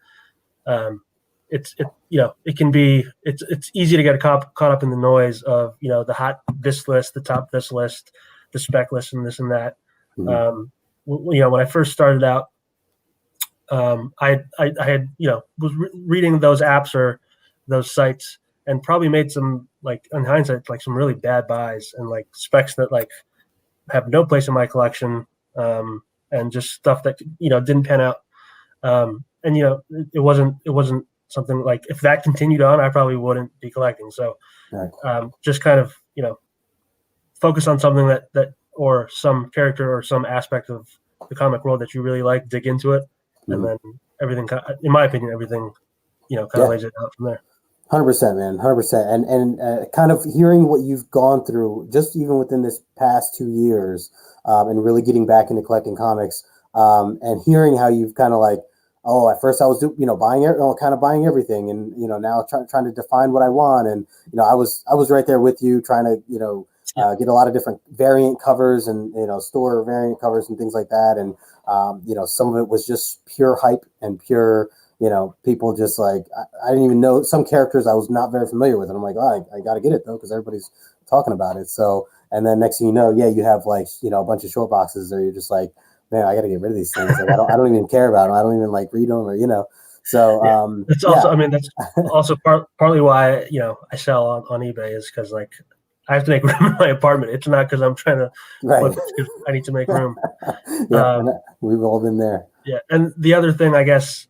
it can be it's easy to get caught up in the noise of the hot this list, the top this list, the spec list, and this and that.
Mhm.
When I first started out, I had was reading those apps or those sites and probably made some, like, in hindsight, like some really bad buys and like specs that like have no place in my collection, and just stuff that didn't pan out. And it wasn't something like, if that continued on, I probably wouldn't be collecting. So
Right.
just kind of focus on something that or some character or some aspect of the comic world that you really like, dig into it, and
Mhm.
then everything, in my opinion, everything kind of
Yeah.
lays it out from there.
100%, man, 100%. And kind of hearing what you've gone through, just even within this past 2 years, and really getting back into collecting comics, and hearing how you've kind of like, oh, at first I was kind of buying everything, and now trying to define what I want, and I was right there with you, trying to get a lot of different variant covers and store variant covers and things like that, and some of it was just pure hype and pure. People just like, I didn't even know some characters I was not very familiar with. And I'm like, oh, I got to get it though, because everybody's talking about it. So, and then next thing you know, yeah, you have like, a bunch of short boxes, or you're just like, man, I got to get rid of these things. Like, I don't even care about them. I don't even like read them, or. So,
That's also, I mean, that's also partly why, I sell on eBay, is because like I have to make room in my apartment. It's not because I'm trying to,
right.
I need to make room.
Yeah, we've all been there.
Yeah. And the other thing, I guess,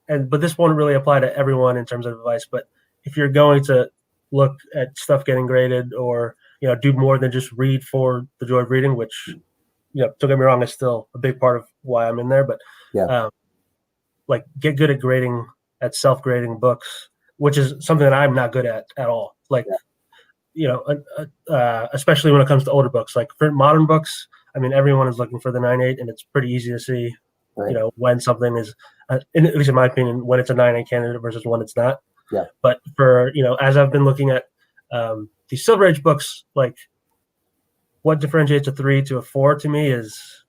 but this won't really apply to everyone in terms of advice, but if you're going to look at stuff getting graded, or do more than just read for the joy of reading, which don't get me wrong, is still a big part of why I'm in there, but
Yeah.
like, get good at self-grading books, which is something that I'm not good at all. Like, especially when it comes to older books. Like, for modern books, I mean, everyone is looking for the 9.8, and it's pretty easy to see
Right.
when something is, at least in my opinion, when it's a 9.8 candidate versus when it's not.
Yeah.
But for, as I've been looking at these Silver Age books, like, what differentiates a 3 to a 4 to me is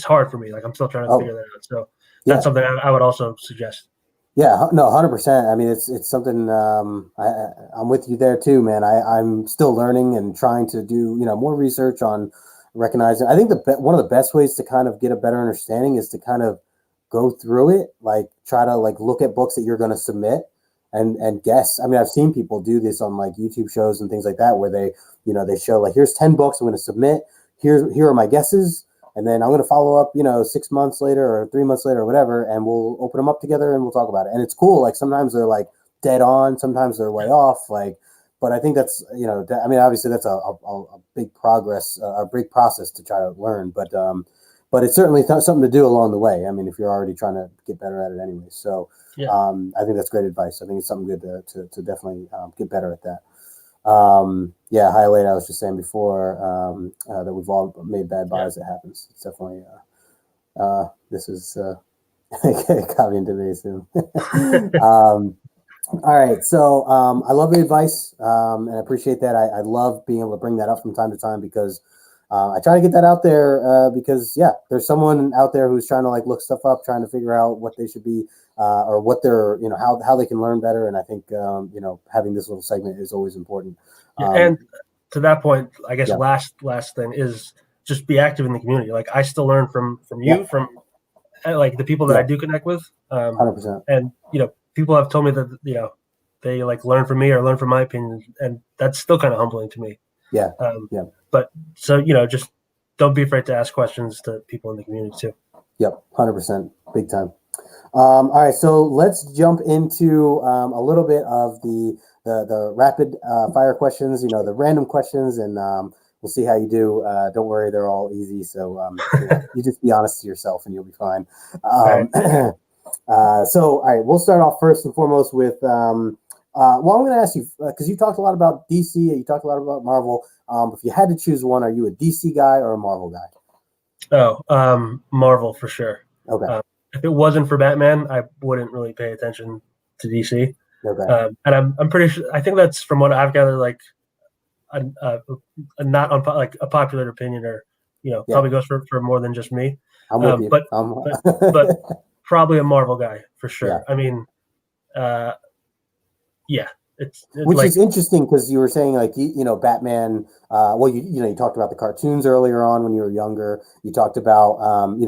hard for me. Like, I'm still trying to figure that out. So that's something I would also suggest.
Yeah, no, 100%. I mean, it's something, I'm with you there too, man. I'm still learning and trying to do, more research on recognizing. I think one of the best ways to kind of get a better understanding is to kind of go through it, like try to like look at books that you're going to submit and guess. I mean, I've seen people do this on like YouTube shows and things like that, where they show like, here's 10 books I'm going to submit. Here are my guesses. And then I'm going to follow up, 6 months later or 3 months later or whatever, and we'll open them up together and we'll talk about it. And it's cool. Like, sometimes they're like dead on, sometimes they're way off. Like, but I think that's, I mean, obviously that's a big progress, a big process to try to learn. But it's certainly something to do along the way. I mean, if you're already trying to get better at it anyway. So I think that's great advice. I think it's something good to definitely get better at that. Highlight, I was just saying before, that we've all made bad buys. It happens. It's definitely, this is, copy into me soon. All right. So, I love the advice, and I appreciate that. I love being able to bring that up from time to time, because, I try to get that out there, because there's someone out there who's trying to like look stuff up, trying to figure out what they should be, or what they're, how they can learn better. And I think, having this little segment is always important.
And to that point, I guess last thing is just be active in the community. Like, I still learn from you, from like the people that I do connect with.
100%.
And people have told me that they like learn from me or learn from my opinion, and that's still kind of humbling to me.
Yeah.
But so just don't be afraid to ask questions to people in the community too.
Yep, 100%, big time. All right, so let's jump into a little bit of the rapid fire questions. The random questions, and we'll see how you do. Don't worry, they're all easy. So you just be honest to yourself, and you'll be fine. So all right, we'll start off first and foremost with. I'm going to ask you, because you talked a lot about DC, you talked a lot about Marvel. If you had to choose one, are you a DC guy or a Marvel guy?
Oh, Marvel for sure.
Okay.
If it wasn't for Batman, I wouldn't really pay attention to DC.
Okay.
And I'm pretty sure. I think that's, from what I've gathered, like a not like a popular opinion, or probably goes for more than just me.
I'm with you.
But probably a Marvel guy for sure.
Yeah.
I mean, yeah, it's
Which
like,
is interesting because you were saying like Batman. Well, you talked about the cartoons earlier on when you were younger. You talked about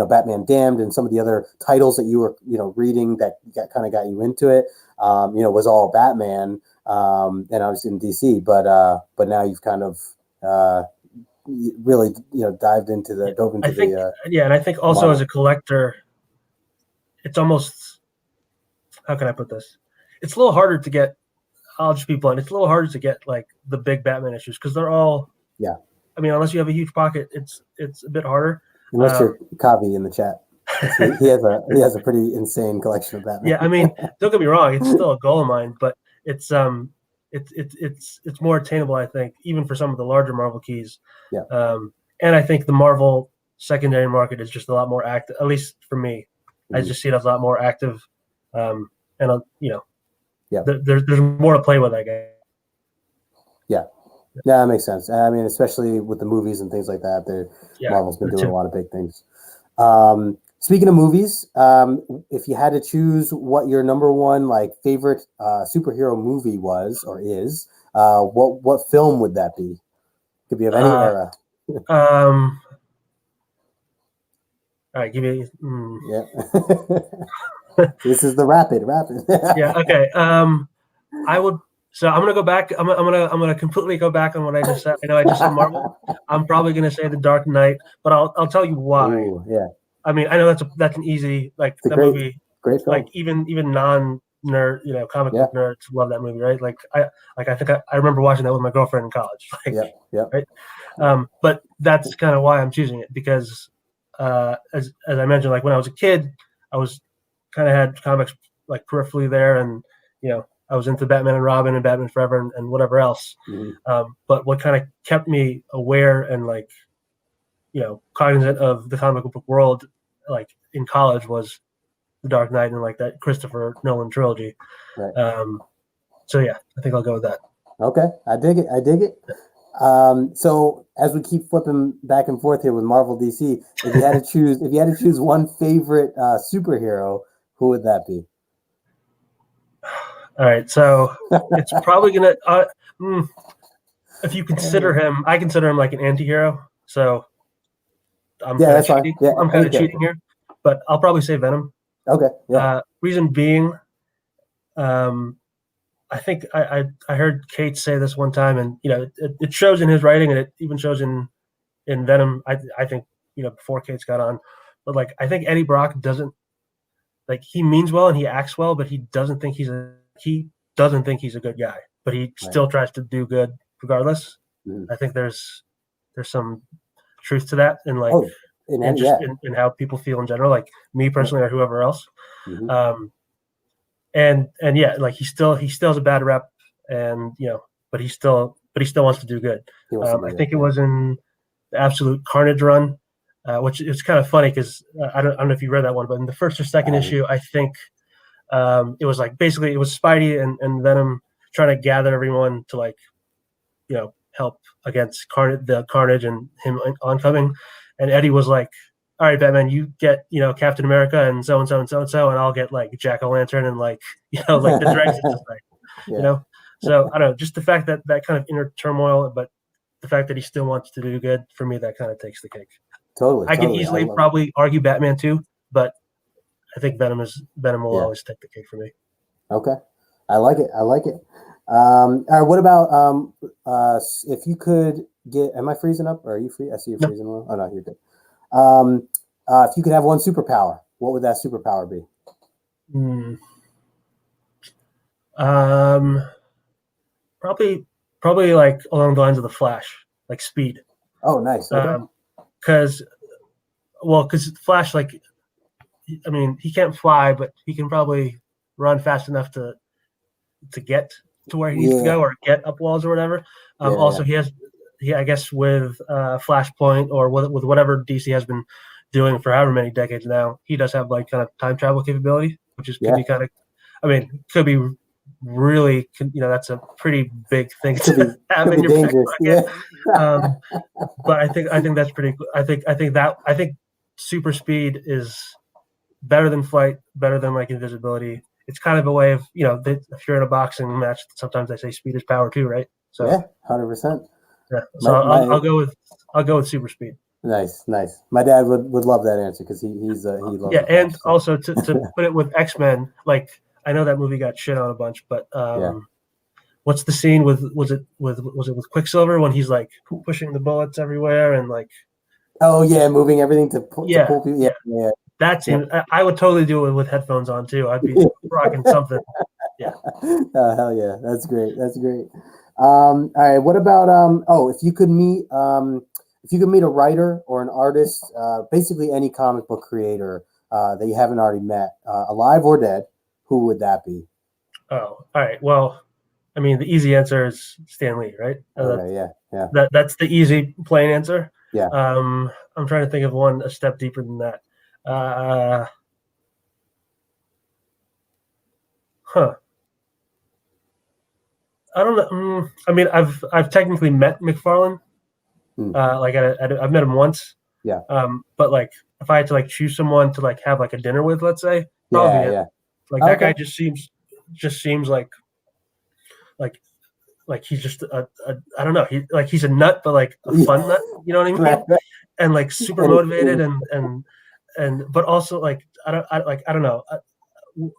Batman Damned and some of the other titles that you were reading that kind of got you into it. Was all Batman, and I was in DC, but now you've kind of really dove into
I think, and I think also
Marvel.
as a collector, it's almost, how can I put this? It's a little harder to get. I'll just be blunt. It's a little harder to get like the big Batman issues because they're all.
Yeah.
I mean, unless you have a huge pocket, it's a bit harder.
Unless you're Kavi in the chat, he has a pretty insane collection of Batman.
Yeah, I mean, don't get me wrong; it's still a goal of mine, but it's more attainable, I think, even for some of the larger Marvel keys.
Yeah.
And I think the Marvel secondary market is just a lot more active, at least for me. Mm-hmm. I just see it as a lot more active, and
yeah,
there's more to play with, I guess.
Yeah, that makes sense. I mean, especially with the movies and things like that, Marvel's been doing a lot of big things. Speaking of movies, if you had to choose what your number one favorite superhero movie was or is, what film would that be? Could be of any era.
All right, give me.
Yeah. This is the rapid.
Yeah. Okay. I would. So I'm gonna go back. I'm gonna completely go back on what I just said. I know I just said Marvel. I'm probably gonna say The Dark Knight, but I'll tell you why.
Ooh, yeah.
I mean, I know that's an easy movie.
Great film.
Like even non-nerd, comic book nerds love that movie, right? I think I remember watching that with my girlfriend in college.
Yeah.
Right. But that's kind of why I'm choosing it because, as I mentioned, when I was a kid, I was kind of had comics peripherally there, and I was into Batman and Robin and Batman Forever and whatever else.
Mm-hmm.
But what kind of kept me aware and cognizant of the comic book world, in college, was The Dark Knight and that Christopher Nolan trilogy.
Right.
So yeah, I think I'll go with that.
Okay, I dig it. So as we keep flipping back and forth here with Marvel DC, if you had to choose one favorite superhero, who would that be?
All right, so it's probably gonna. If you consider him, I consider him like an anti-hero. So I'm kind of cheating. Yeah, I'm kind of cheating here, but I'll probably say Venom.
Okay. Yeah.
Reason being, I think I heard Kate say this one time, and it shows in his writing, and it even shows in Venom. I think before Kate's got on, but I think Eddie Brock doesn't he means well and he acts well, but he doesn't think he's a good guy, but he still tries to do good regardless. Mm-hmm. I think there's some truth to that, and in how people feel in general, like me personally or whoever else. Mm-hmm. And he still has a bad rep, and but he still wants to do good. I think it was in the Absolute Carnage run, which is kind of funny because I don't know if you read that one, but in the first or second issue, I think it was basically it was Spidey and Venom trying to gather everyone to help against the Carnage and him oncoming, and Eddie was like, all right, Batman, you get, Captain America and so and so and so and so, and I'll get Jack-o'-lantern and the Dragon, So I don't know, just the fact that kind of inner turmoil, but the fact that he still wants to do good, for me, that kind of takes the cake.
Totally.
I can easily probably argue Batman too, but I think Venom will always take the cake for me.
Okay, I like it. All right, what about if you could get? Am I freezing up? Or are you free? I see you're freezing. Oh no, you're good. If you could have one superpower, what would that superpower be?
Probably along the lines of the Flash, speed.
Oh, nice. Okay.
Because Flash, I mean, he can't fly, but he can probably run fast enough to get to where he needs to go or get up walls or whatever. He has, I guess, with Flashpoint or with whatever DC has been doing for however many decades now, he does have kind of time travel capability, which could be kind of, I mean, could be really, that's a pretty big thing to have in your back pocket. But I think that's pretty cool. I think super speed is better than flight, better than invisibility. it's kind of a way of, if you're in a boxing match, sometimes they say speed is power too, right? So
Yeah, 100%.
yeah. So I'll go with super speed.
Nice. My dad would love that answer because he loves
Yeah,
the
and
Flash, so.
also to put it with X-Men, like I know that movie got shit on a bunch, but what's the scene was it with Quicksilver when he's like pushing the bullets everywhere and like
Oh yeah, moving everything to pull people. Yeah.
That scene, I would totally do it with headphones on too. I'd be rocking something. Yeah.
Hell yeah, that's great. All right, what about if you could meet a writer or an artist, basically any comic book creator that you haven't already met, alive or dead, who would that be?
Oh, all right. Well, I mean, the easy answer is Stan Lee, right?
Okay, yeah.
That's the easy, plain answer.
Yeah.
I'm trying to think of one a step deeper than that. I don't know. I mean, I've technically met McFarlane. Like I've met him once.
Yeah.
But like, if I had to like choose someone to like have like a dinner with, let's say, probably
yeah.
Like that guy just seems like he's just I don't know, he's a nut, but like a fun nut, you know what I mean?
Right.
And like super motivated and but also like I don't know.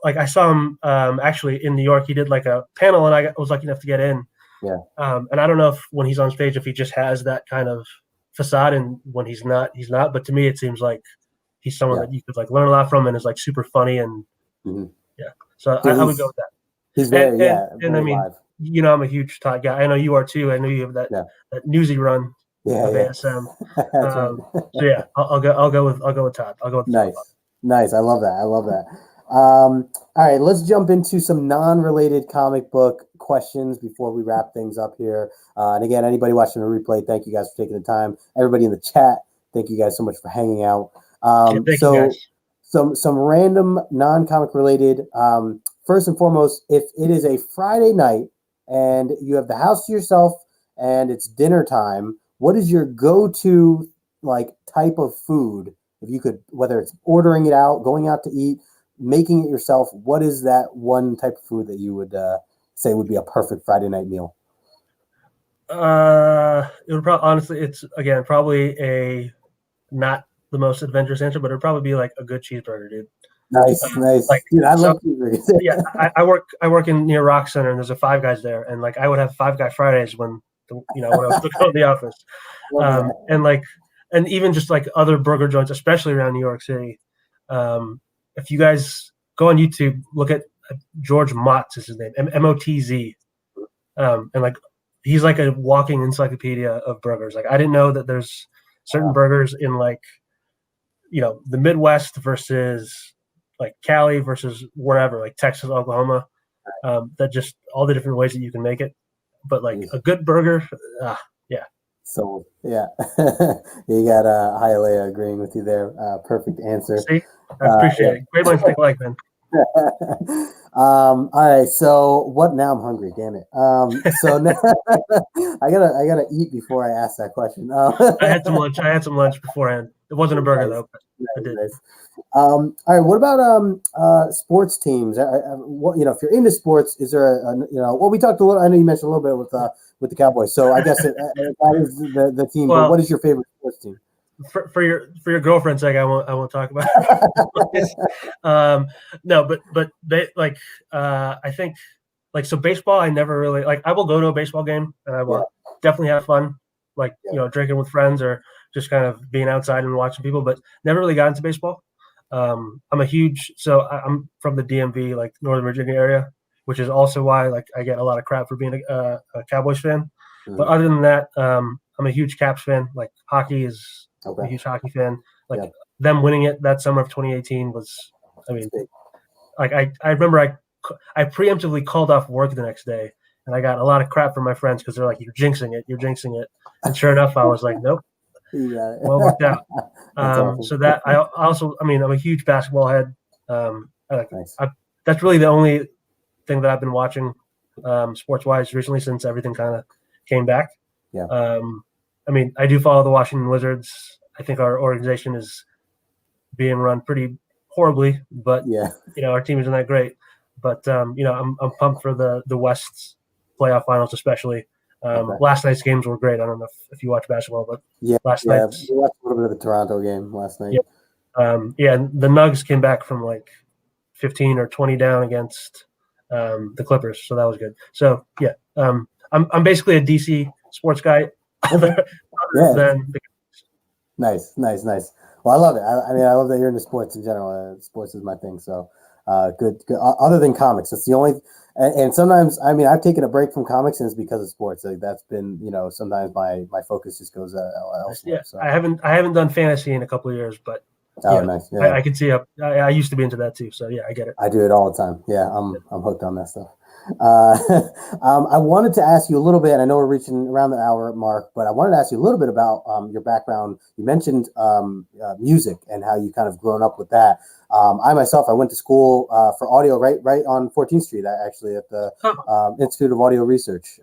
Like I saw him actually in New York. He did like a panel, and I was lucky enough to get in.
Yeah.
And I don't know if when he's on stage, if he just has that kind of facade, and when he's not, he's not. But to me, it seems like he's someone that you could like learn a lot from, and is like super funny and yeah. So I would go with that.
He's very
and I mean,
live.
I'm a huge Todd guy. I know you are too. I know you have that newsy run of ASM. So yeah, I'll go with Todd. I'll go with
nice. I love that. All right, let's jump into some non-related comic book questions before we wrap things up here. And again, anybody watching the replay, thank you guys for taking the time. Everybody in the chat, thank you guys so much for hanging out.
Thank you guys.
Some random non-comic related. First and foremost, if it is a Friday night and you have the house to yourself and it's dinner time, what is your go-to like type of food? If you could, whether it's ordering it out, going out to eat, making it yourself, what is that one type of food that you would say would be a perfect Friday night meal?
It would honestly, it's again probably a not the most adventurous answer, but it'd probably be like a good cheeseburger, dude.
Nice. Like, dude, I love cheeseburgers.
Yeah, I work in near Rock Center, and there's a Five Guys there, and like I would have Five Guy Fridays when I was looking at the office, and even just like other burger joints, especially around New York City. If you guys go on YouTube, look at George Motz is his name, Motz, and like he's like a walking encyclopedia of burgers. Like I didn't know that there's certain burgers in like the Midwest versus like Cali versus wherever, like Texas, Oklahoma, that just all the different ways that you can make it. But like a good burger, yeah.
So yeah, you got Hialeah agreeing with you there. Perfect answer.
See, I appreciate it. Great minds think alike, man.
All right. So what? Now I'm hungry. Damn it. So now I gotta eat before I ask that question.
I had some lunch beforehand. It wasn't a burger though. But I did.
Nice. All right. What about sports teams? What if you're into sports, is there well, we talked a little. I know you mentioned a little bit with the Cowboys. So I guess that is the team. Well, but what is your favorite sports team?
For your girlfriend's sake, I won't talk about it. No, but they like I think like so baseball. I never really like. I will go to a baseball game and I will definitely have fun, like drinking with friends or just kind of being outside and watching people. But never really got into baseball. I'm from the DMV, like Northern Virginia area, which is also why like I get a lot of crap for being a Cowboys fan. Mm-hmm. But other than that, I'm a huge Caps fan. Like hockey is. I'm a huge hockey fan. Like them winning it that summer of 2018 was, I mean, like I remember I preemptively called off work the next day, and I got a lot of crap from my friends because they're like, "You're jinxing it," and sure enough, I was like, "Nope." Well worked out. Awesome. So that I also, I mean, I'm a huge basketball head. That's really the only thing that I've been watching sports wise recently since everything kind of came back.
Yeah.
I mean, I do follow the Washington Wizards. I think our organization is being run pretty horribly, but our team isn't that great. but I'm pumped for the West's playoff finals, especially.
Okay.
Last night's games were great. I don't know if you watch basketball, but last
yeah,
night's
we watched a little bit of the Toronto game last night.
The Nugs came back from like 15 or 20 down against the Clippers, so that was good. So I'm basically a DC sports guy.
Nice. Well, I love it. I mean, I love that you're into sports in general. Sports is my thing. So good. Other than comics, it's the only. And sometimes, I mean, I've taken a break from comics, and it's because of sports. Like that's been, sometimes my focus just goes elsewhere.
Yeah,
so.
I haven't done fantasy in a couple of years, but
nice. Yeah.
I can see. I used to be into that too. So yeah, I get it.
I do it all the time. Yeah, I'm hooked on that stuff. I wanted to ask you a little bit, and I know we're reaching around the hour mark, but I wanted to ask you a little bit about your background. You mentioned music and how you kind of grown up with that. I myself, I went to school for audio right on 14th Street, actually, at the Institute of Audio Research.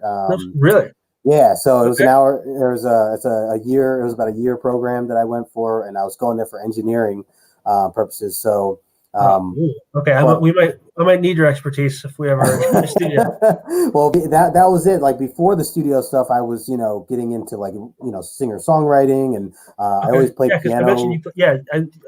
Really?
Yeah, so it was an hour. It was about a year program that I went for, and I was going there for engineering purposes. So.
Okay, I might need your expertise if we ever in the studio.
Well, that was it. Like before the studio stuff, I was getting into like singer songwriting, and I always played piano.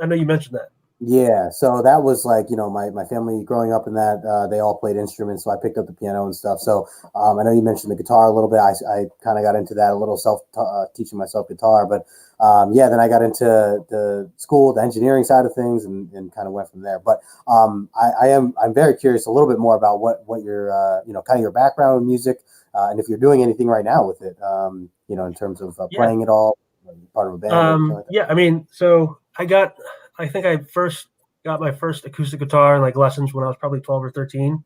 I know you mentioned that.
Yeah, so that was like my family growing up in that they all played instruments, so I picked up the piano and stuff. So I know you mentioned the guitar a little bit. I kind of got into that a little, teaching myself guitar, but then I got into the school, the engineering side of things, and kind of went from there. But I'm very curious a little bit more about what your kind of your background in music, and if you're doing anything right now with it, in terms of playing it all, part of a band. Like
I mean, so I think I first got my first acoustic guitar and like lessons when I was probably 12 or 13.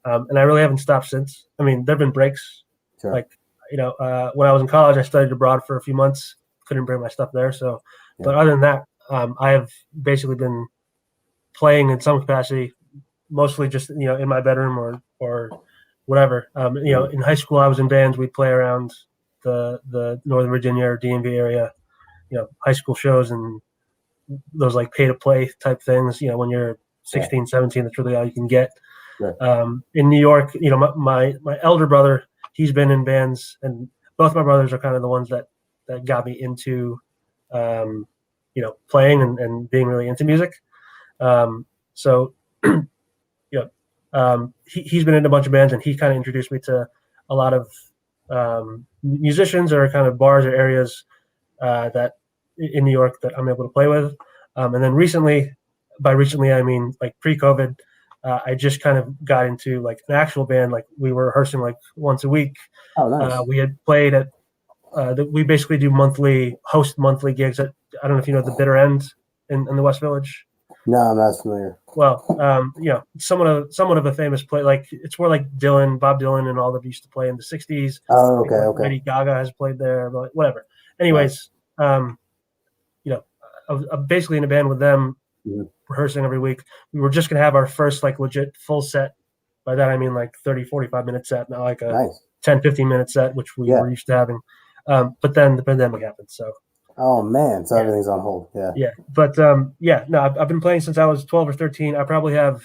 And I really haven't stopped since. I mean, there've been breaks.
Sure.
Like, when I was in college, I studied abroad for a few months, couldn't bring my stuff there. So, but other than that, I have basically been playing in some capacity, mostly just, in my bedroom or whatever. In high school, I was in bands. We'd play around the Northern Virginia or DMV area, high school shows and those like pay to play type things, when you're 16, 17, that's really all you can get.
Right.
In New York, my elder brother, he's been in bands, and both my brothers are kind of the ones that got me into, playing and being really into music. He's been in a bunch of bands, and he kind of introduced me to a lot of musicians or kind of bars or areas that in New York that I'm able to play with. And then by recently, I mean like pre-COVID, I just kind of got into like an actual band. Like we were rehearsing like once a week.
Oh, nice.
We had played at, we basically do host monthly gigs at, I don't know if you know the Bitter End in the West Village.
No, I'm not familiar.
Well, somewhat of a famous play. Like it's where like Bob Dylan and all of them used to play in the 60s.
Oh, okay.
Lady Gaga has played there, but whatever. Anyways, I'm basically in a band with them, rehearsing every week. We were just going to have our first like legit full set. By that, I mean like 30, 45-minute set, not like a 10, 15-minute set, which we were used to having. But then the pandemic happened. So.
Oh, man. So everything's on hold. Yeah.
Yeah. But I've been playing since I was 12 or 13. I probably have,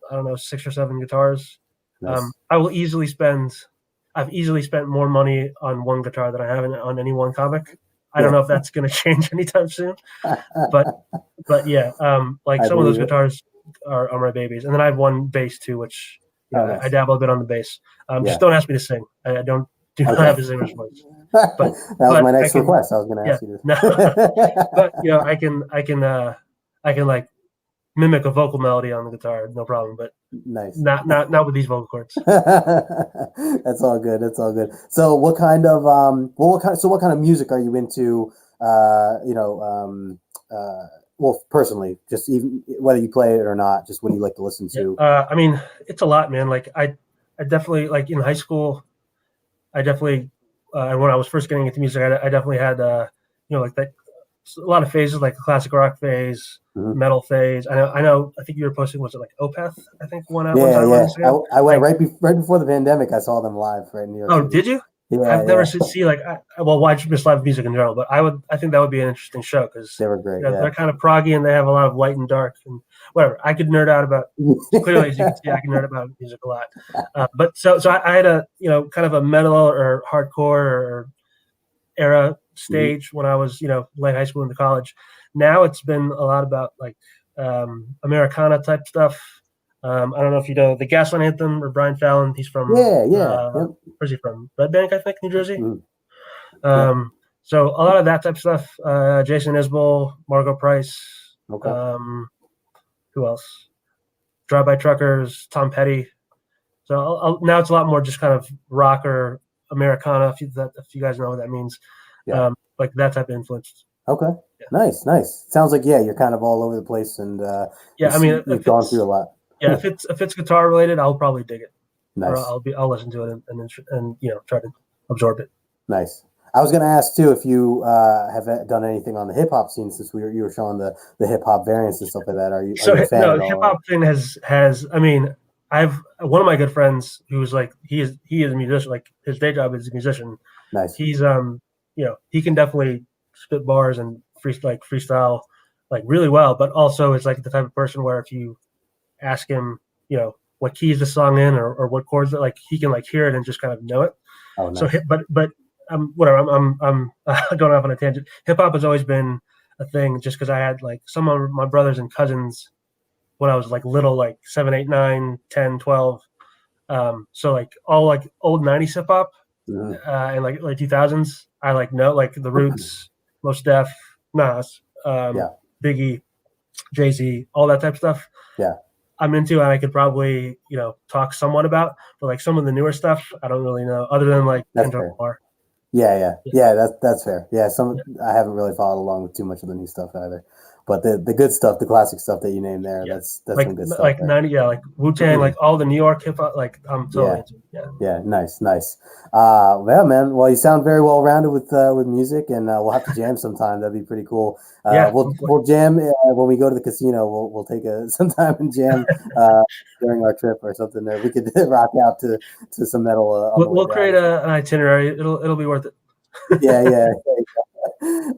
6 or 7 guitars.
Nice.
I've easily spent more money on one guitar than I have on any one comic. I don't know if that's going to change anytime soon, but some of those guitars are my babies. And then I have one bass too, which I dabble a bit on the bass. Just don't ask me to sing. I do not have a singer's voice. But
that was my next request. I was going to ask you this.
No, but I can like mimic a vocal melody on the guitar, no problem. But
nice.
Not with these vocal cords.
That's all good. So what kind of music are you into? Well, personally, just even whether you play it or not, just what do you like to listen to?
I mean, it's a lot, man. Like I definitely like in high school, when I was first getting into music, I definitely had like that. A lot of phases, like the classic rock phase, metal phase. I think you were posting, was it like Opeth? I think one time.
I went right before the pandemic. I saw them live right in New York.
Oh,
City.
Did you?
Yeah,
I've never seen like I just miss live music in general, but I think that would be an interesting show because
they were great.
They're kind of proggy and they have a lot of light and dark. And whatever. I could nerd out about. Clearly, as you can see, I can nerd about music a lot. But so I had a kind of a metal or hardcore or era stage when I was late high school into college. Now it's been a lot about like Americana type stuff. I don't know if you know the Gaslight Anthem or Brian Fallon. He's from
Yep.
where's he from? Red Bank, I think, New Jersey.
Mhm.
So a lot of that type of stuff. Jason Isbell, Margot Price.
Okay.
Who else? Drive By Truckers, Tom Petty. So now it's a lot more just kind of rock or Americana, if you guys know what that means.
Yeah.
Like that type of influence.
Okay.
Yeah.
Nice. Sounds like you're kind of all over the place, and
I mean,
you've gone through a lot.
Yeah, if it's guitar related, I'll probably dig it.
Nice.
Or I'll listen to it and try to absorb it.
Nice. I was going to ask too if you have done anything on the hip hop scene, since you were showing the hip hop variants and stuff like that. Are you a fan
no,
at all?
hip hop thing has. I mean, I've one of my good friends who's like he is a musician. Like his day job is a musician.
Nice.
He's he can definitely spit bars and freestyle like really well, but also is like the type of person where if you ask him, what key is the song in or what chords, like he can like hear it and just kind of know it.
Oh, nice.
So, but whatever. I'm going off on a tangent. Hip hop has always been a thing, just because I had like some of my brothers and cousins when I was like little, like 7, 8, 9, 10, 12. So like all like old 90s hip hop and like 2000s. I like know like the Roots, Mos Def, Nas, Biggie, Jay-Z, all that type of stuff.
Yeah.
I'm into, and I could probably talk somewhat about, but like some of the newer stuff I don't really know, other than like Kendrick Lamar.
Yeah. That's fair. Yeah, I haven't really followed along with too much of the new stuff either, but the good stuff, the classic stuff that you named there, that's
like,
some good stuff.
Like 90, like Wu-Tang, like all the New York hip hop, like I'm totally into.
Yeah, nice. Well, man, well, you sound very well rounded with music, and we'll have to jam sometime. That'd be pretty cool. We'll jam when we go to the casino. We'll take some time and jam during our trip or something. There, we could rock out to some metal.
We'll create an itinerary. It'll be worth it.
Yeah.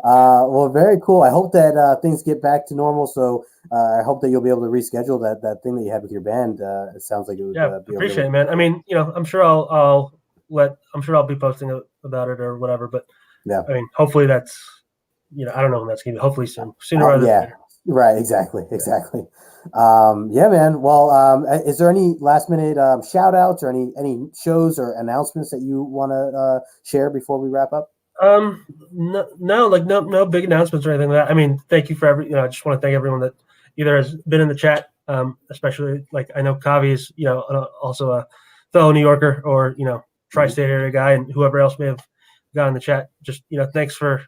Well, very cool. I hope that things get back to normal. So I hope that you'll be able to reschedule that thing that you had with your band. It sounds like it would. Be
appreciate it, man. I mean, I'm sure I'll be posting about it or whatever. But
yeah,
I mean, hopefully that's I don't know when that's gonna be. Hopefully sooner rather than later.
Right. Exactly. Yeah, man. Well, is there any last minute shout outs or any shows or announcements that you want to share before we wrap up?
No big announcements or anything like that. I mean, thank you for I just want to thank everyone that either has been in the chat, especially like I know Kavi is, also a fellow New Yorker or, tri-state area guy, and whoever else may have got in the chat. Just, thanks for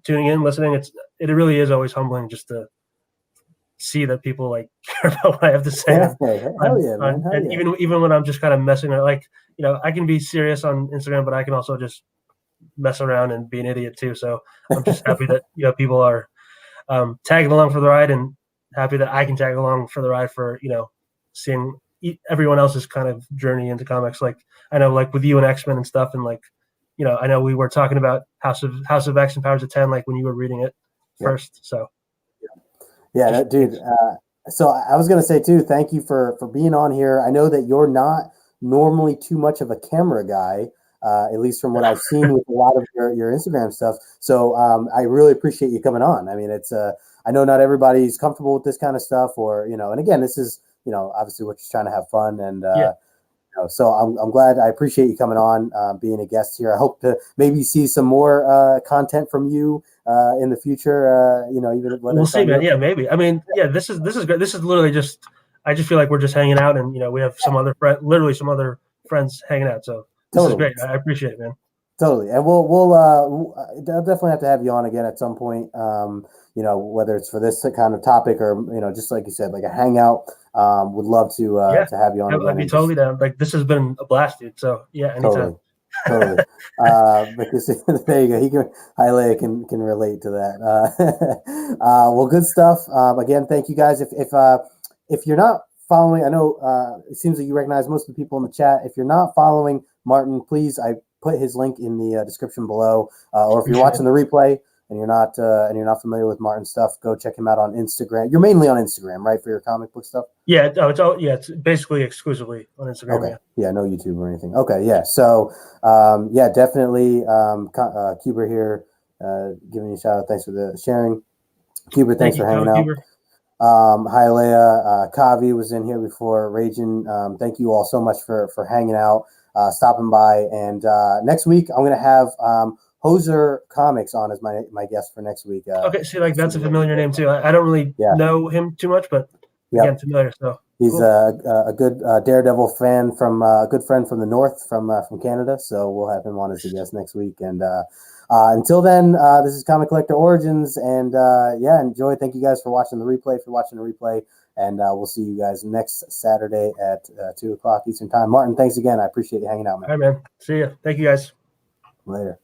tuning in, listening. It really is always humbling just to see that people like care about what I have to say. And even when I'm just kind of messing around, like, I can be serious on Instagram, but I can also just mess around and be an idiot too. So I'm just happy that people are tagging along for the ride, and happy that I can tag along for the ride for seeing everyone else's kind of journey into comics. Like I know, like with you and X-Men and stuff, and like I know we were talking about House of X and Powers of 10, like when you were reading it first. So
dude. So I was gonna say too, thank you for being on here. I know that you're not normally too much of a camera guy. At least from what I've seen with a lot of your Instagram stuff. So I really appreciate you coming on. I mean, it's I know not everybody's comfortable with this kind of stuff, or and again, this is obviously we're just trying to have fun, and so I'm glad. I appreciate you coming on, being a guest here. I hope to maybe see some more content from you in the future. Even
we'll see, man. Yeah, maybe. I mean, this is great. This is literally just. I just feel like we're just hanging out, and we have some other friends hanging out. So. This is great. I appreciate it, man.
Totally, and we'll definitely have to have you on again at some point. Whether it's for this kind of topic or just like you said, like a hangout. Would love to have you on again.
I'd be totally down. Like this has been a blast, dude. So yeah, anytime.
Totally. Because there you go. Haile can relate to that. Well, good stuff. Again, thank you guys. If you're not following, I know it seems that you recognize most of the people in the chat. If you're not following Martin, please, I put his link in the description below. Or if you're watching the replay and you're not familiar with Martin's stuff, go check him out on Instagram. You're mainly on Instagram, right, for your comic book stuff?
Yeah, it's basically exclusively on Instagram.
Okay.
Yeah.
No YouTube or anything. Okay, yeah. So definitely Cuber here, giving you a shout out. Thanks for the sharing. Cuber, thanks for hanging out. Hi Leia. Kavi was in here before. Raging. Thank you all so much for hanging out, stopping by. And next week I'm gonna have Hoser Comics on as my guest for next week.
Okay, see, like that's a familiar name too. I don't really know him too much, but again, familiar. So
he's a good Daredevil fan from a good friend from the north, from Canada. So we'll have him on as a guest next week. And until then, this is Comic Collector Origins, and enjoy. Thank you guys for watching the replay. And we'll see you guys next Saturday at 2:00 Eastern Time. Martin, thanks again. I appreciate you hanging out, man.
All right, man. See ya. Thank you, guys.
Later.